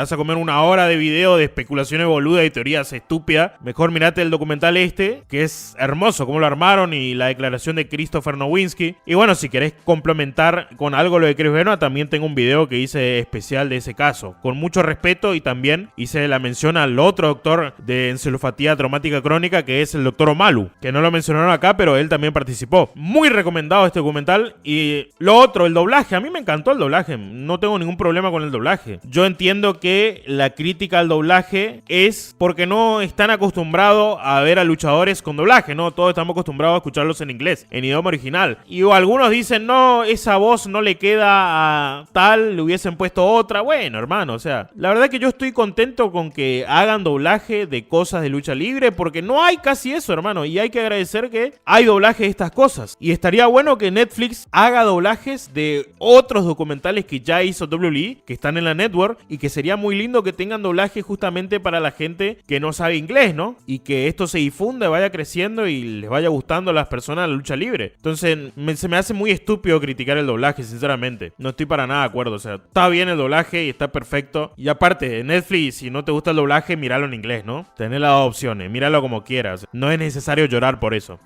A: vas a comer 1 hora de video de especulaciones boludas y teorías estúpidas, mejor mirate el documental que es hermoso, cómo lo armaron y la declaración de Christopher Nowinski. Y bueno, si querés complementar con algo lo de Chris Benoit, también tengo un video que hice especial de ese caso, con mucho respeto, y también hice la mención al otro doctor de encefalopatía traumática crónica, que es el doctor Omalu, que no lo mencionaron acá, pero él también participó. Muy recomendado este documental. Y lo otro, el doblaje, a mí me encantó el doblaje, no tengo ningún problema con el doblaje. Yo entiendo que la crítica al doblaje es porque no están acostumbrados a ver a luchadores con doblaje, ¿no? Todos estamos acostumbrados a escucharlos en inglés, en idioma original. Y algunos dicen, no, esa voz no le queda a tal, le hubiesen puesto otra. Bueno, hermano, o sea, la verdad que yo estoy contento con que hagan doblaje de cosas de lucha libre, porque no hay casi eso, hermano, y hay que agradecer que hay doblaje de estas cosas. Y estaría bueno que Netflix haga doblajes de otros documentales que ya hizo WWE, que están en la network, y que sería muy lindo que tengan doblaje justamente para la gente que no sabe inglés, ¿no? Y que esto se difunda, vaya creciendo y les vaya gustando a las personas la lucha libre. Entonces, se me hace muy estúpido criticar el doblaje, sinceramente. No estoy para nada de acuerdo, o sea, está bien el doblaje y está perfecto. Y aparte, Netflix, si no te gusta el doblaje, míralo en inglés, ¿no? Tenés las 2 opciones, míralo como quieras. No es necesario llorar por eso.